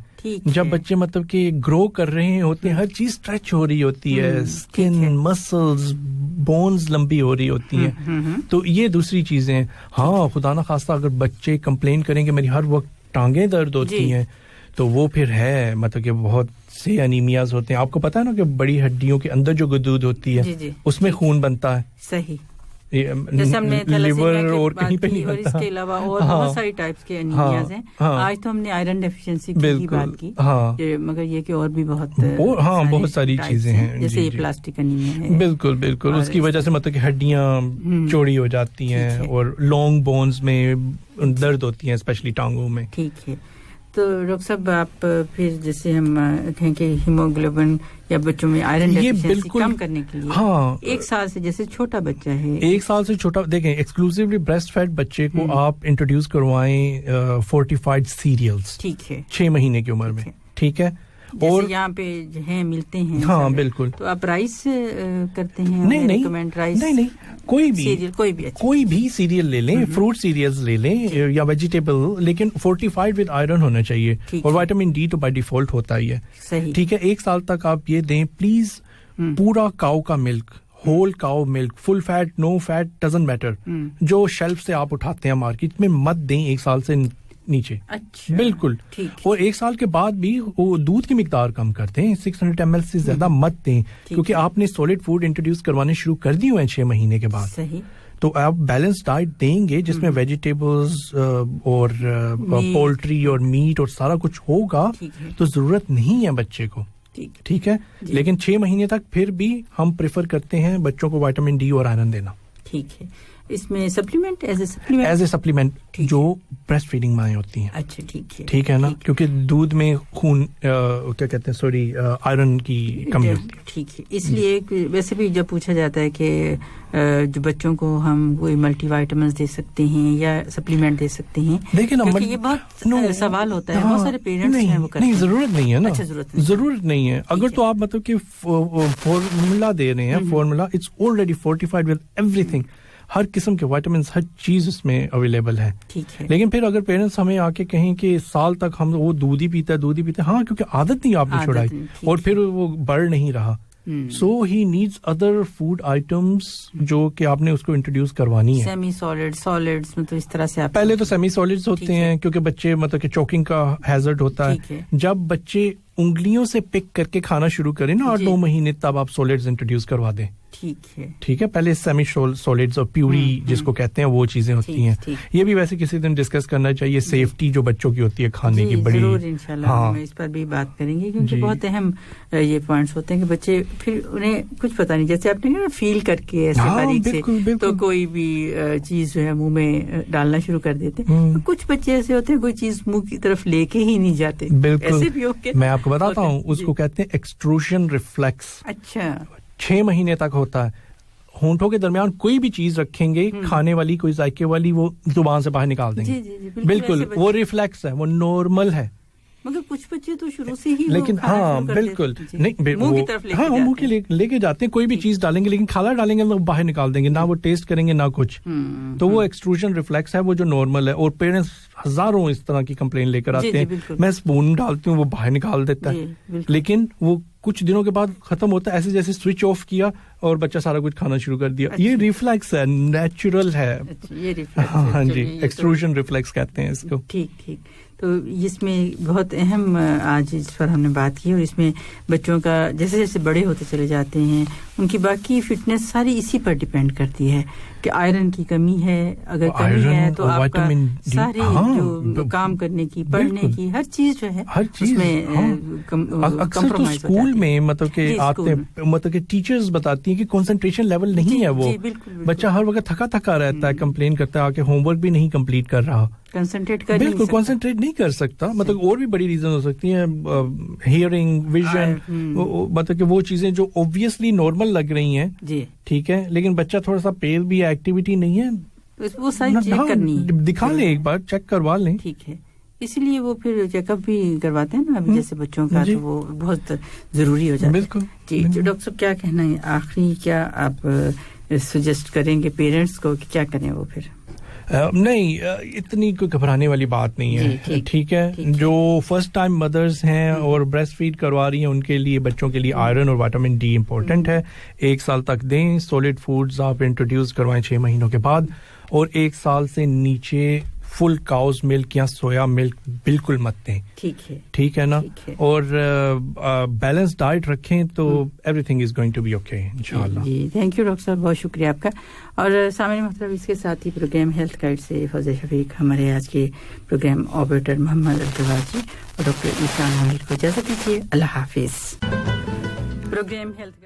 جب بچے مطلب کہ گرو کر رہے ہوتے ہیں, ہر چیز اسٹریچ ہو رہی ہوتی ہے, اسکن, مسلز, بونز لمبی ہو رہی ہوتی ہیں, تو یہ دوسری چیزیں. ہاں, خدا نہ خواستہ اگر بچے کمپلین کریں کہ میری ہر وقت ٹانگیں درد ہوتی ہیں, تو وہ پھر ہے مطلب کہ بہت سے انیمیاز ہوتے ہیں. آپ کو پتا ہے نا کہ بڑی ہڈیوں کے اندر جو غدود ہوتی ہے اس میں خون بنتا ہے. صحیح. لیور اور کہیں پہ نہیں بنتا. اور اس کے علاوہ اور بہت ساری ٹائپس کے انیمیاز ہیں. آج تو ہم نے آئرن ڈیفیشنسی کی بات کی, مگر یہ کہ اور بھی بہت ساری چیزیں ہیں, جیسے یہ پلاسٹک انیمیا ہے. بالکل. اس کی وجہ سے مطلب کہ ہڈیاں چوڑی ہو جاتی ہیں, اور لانگ بونز میں درد ہوتی ہیں, اسپیشلی ٹانگوں میں. ٹھیک ہے. تو ڈاکٹر صاحب, آپ پھر جیسے ہم کہیں کہ ہیموگلوبن یا بچوں میں آئرن ڈیفیشنسی کم کرنے کے لیے, 1 سال سے, جیسے چھوٹا بچہ ہے, 1 سال سے چھوٹا, دیکھیں ایکسکلوسیولی بریسٹ فیڈ بچے کو آپ انٹروڈیوس کروائیں فورٹیفائڈ سیریلز, ٹھیک ہے, 6 مہینے کی عمر میں, ٹھیک ہے. اور یہاں پہ ہیں ملتے ہیں. ہاں بالکل. تو آپ رائس کرتے ہیں؟ نہیں, کوئی بھی سیریل لے لیں, فروٹ سیریلز لے لیں یا ویجیٹیبل, لیکن فورٹیفائڈ ود آئرن ہونا چاہیے, اور وائٹامن ڈی تو بائی ڈیفالٹ ہوتا ہی ہے. ٹھیک ہے. 1 سال تک آپ یہ دیں پلیز, پورا کاؤ کا milk, whole cow milk, full fat, no fat, doesn't matter, جو شیلف سے آپ اٹھاتے ہیں مارکیٹ میں, مت دیں 1 سال سے نیچے. بالکل. اور 1 سال کے بعد بھی وہ دودھ کی مقدار کم کرتے ہیں, 600 ml سے زیادہ مت دیں, کیونکہ آپ نے سولڈ فوڈ انٹروڈیوس کروانے شروع کر دی ہوئے ہیں 6 مہینے کے بعد. تو آپ بیلنس ڈائٹ دیں گے جس میں ویجیٹیبلز اور پولٹری اور میٹ اور سارا کچھ ہوگا, تو ضرورت نہیں ہے بچے کو. ٹھیک ہے, لیکن 6 مہینے تک پھر بھی ہم پریفر کرتے ہیں بچوں کو وٹامن ڈی اور آئرن دینا. ٹھیک ہے. اس میں سپلیمنٹ ایز اے سپلیمنٹ جو بریسٹ فیڈنگ مائیں ہوتی ہیں. اچھا ٹھیک ہے. ٹھیک ہے نا, کیونکہ دودھ میں خون کیا کہتے ہیں آئرن کی کمی ہوتی ہے. ٹھیک ہے. اس لیے ویسے بھی جب پوچھا جاتا ہے کہ جو بچوں کو ہم کوئی ملٹی وائٹامنز دے سکتے ہیں یا سپلیمنٹ دے سکتے ہیں, لیکن یہ بہت سوال ہوتا ہے, بہت سارے پیرنٹس ہیں وہ نہیں, ضرورت نہیں ہے نا. ضرورت نہیں ہے. اگر تو آپ مطلب کہ فارمولا دے رہے ہیں, formula it's already fortified with everything, ہر قسم کے وائٹامنس ہر چیز اس میں اویلیبل ہے. لیکن پھر اگر پیرنٹس ہمیں آ کے کہیں کہ سال تک ہم وہ دودھ ہی پیتا ہے, ہاں کیونکہ عادت نہیں آپ نے چھوڑائی اور پھر وہ بڑھ نہیں رہا, سو ہی نیڈز ادر فوڈ آئٹمس جو کہ آپ نے اس کو انٹروڈیوس کروانی ہے. سیمی سالڈز میں تو اس طرح سے پہلے تو سیمی سالڈز ہوتے ہیں کیونکہ بچے مطلب کہ چوکنگ کا ہیزرڈ ہوتا ہے. جب بچے انگلیوں سے پک کر کے کھانا شروع کریں نا 8-9 مہینے, تب آپ سالڈز انٹروڈیوس کروا دیں. ٹھیک ہے. پہلے سیمی سالڈز اور پیوری جس کو کہتے ہیں وہ چیزیں ہوتی ہیں. یہ بھی ویسے کسی دن ڈسکس کرنا چاہیے, سیفٹی جو بچوں کی ہوتی ہے کھانے کی بڑی. ضرور انشاءاللہ ہم اس پر بھی بات کریں گے, کیونکہ بہت اہم یہ پوائنٹس ہوتے ہیں کہ بچے پھر انہیں کچھ پتہ نہیں, جیسے آپ نے کہا فیل کر کے ایسے باریک سے تو کوئی بھی چیز جو ہے منہ میں ڈالنا شروع کر دیتے. کچھ بچے ایسے ہوتے ہیں کوئی چیز منہ کی طرف لے کے ہی نہیں جاتے. ایسے بھی ہوتے ہیں. میں آپ کو بتاتا ہوں, اس کو کہتے ہیں ایکسٹروژن ریفلیکس. اچھا. 6 مہینے تک ہوتا ہے. ہونٹوں کے درمیان کوئی بھی چیز رکھیں گے کھانے والی, کوئی ذائقے والی, وہ زبان سے باہر نکال دیں گے. بالکل وہ ریفلیکس ہے, وہ نارمل ہے. مگر کچھ بچے تو شروع سے ہی لیکن ہاں بالکل نہیں, ہاں منہ کے لے کے جاتے ہیں, کوئی بھی چیز ڈالیں گے لیکن کھالا ڈالیں گے تو باہر نکال دیں گے, نہ وہ ٹیسٹ کریں گے نہ کچھ. تو وہ ایکسٹروژن ریفلیکس ہے, وہ جو نارمل ہے. اور پیرنٹس ہزاروں اس طرح کی کمپلین لے کر آتے ہیں, میں اسپون ڈالتی ہوں وہ باہر نکال دیتا ہے, لیکن وہ کچھ دنوں کے بعد ختم ہوتا ہے. ایسے جیسے سوئچ آف کیا اور بچہ سارا کچھ کھانا شروع کر دیا. یہ ریفلیکس ہے, نیچرل ہے. ہاں جی, ایکسٹروژن ریفلیکس کہتے ہیں اس کو. ٹھیک. تو اس میں بہت اہم آج اس پر ہم نے بات کی, اور اس میں بچوں کا جیسے جیسے بڑے ہوتے چلے جاتے ہیں ان کی باقی فٹنس ساری اسی پر ڈیپینڈ کرتی ہے کہ آئرن کی کمی ہے. اگر کمی ہے تو آپ کا سارے جو کام کرنے کی, پڑھنے کی ہر چیز جو ہے اس میں کمپرومائز. اسکول میں مطلب کہ آتے مطلب کہ ٹیچرز بتاتی ہیں کہ کنسنٹریشن لیول نہیں ہے, وہ بچہ ہر وقت تھکا رہتا ہے, کمپلین کرتا ہے کہ ہوم ورک بھی نہیں کمپلیٹ کر رہا, بالکل کنسنٹریٹ نہیں کر سکتا. مطلب اور بھی بڑی ریزن ہو سکتی ہیں, ہیئرنگ, ویژن, مطلب کہ وہ چیزیں جو اوبویسلی نارمل لگ رہی ہیں. ٹھیک ہے, لیکن بچہ تھوڑا سا پیل بھی ہے, ایکٹیویٹی نہیں ہے, وہ ساری چیک کرنی ہے, دکھا لیں ایک بار, چیک کروا لیں. ٹھیک ہے. اسی لیے وہ پھر چیک اپ بھی کرواتے ہیں نا ابھی جیسے بچوں کا, تو وہ بہت ضروری ہو جاتا ہے. بالکل. جی ڈاکٹر صاحب کیا کہنا ہے آخری, کیا آپ سجیسٹ کریں گے پیرنٹس کو کہ کیا کریں وہ پھر؟ نہیں, اتنی کوئی گھبرانے والی بات نہیں ہے. ٹھیک ہے. جو فرسٹ ٹائم مدرز ہیں اور بریسٹ فیڈ کروا رہی ہیں ان کے لیے, بچوں کے لیے آئرن اور وٹامن ڈی امپورٹنٹ ہے. 1 سال تک دیں. سولڈ فوڈز آپ انٹروڈیوس کروائیں 6 مہینوں کے بعد, اور 1 سال سے نیچے فل کاؤز ملک یا سویا ملک بالکل مت دیں. ٹھیک ہے نا. اور بیلنس ڈائٹ رکھیں تو everything is going to be okay انشاءاللہ. جی تھینک یو ڈاکٹر صاحب, بہت شکریہ آپ کا. اور سامعین محترم, اس کے ساتھ ہی پروگرام ہیلتھ گائیڈ سے فوزیہ شفیق, ہمارے آج کے پروگرام آپریٹر محمد عبدالواجی اور ڈاکٹر عیسیٰ حامد کو اجازت دیجیے. اللہ حافظ. Programme health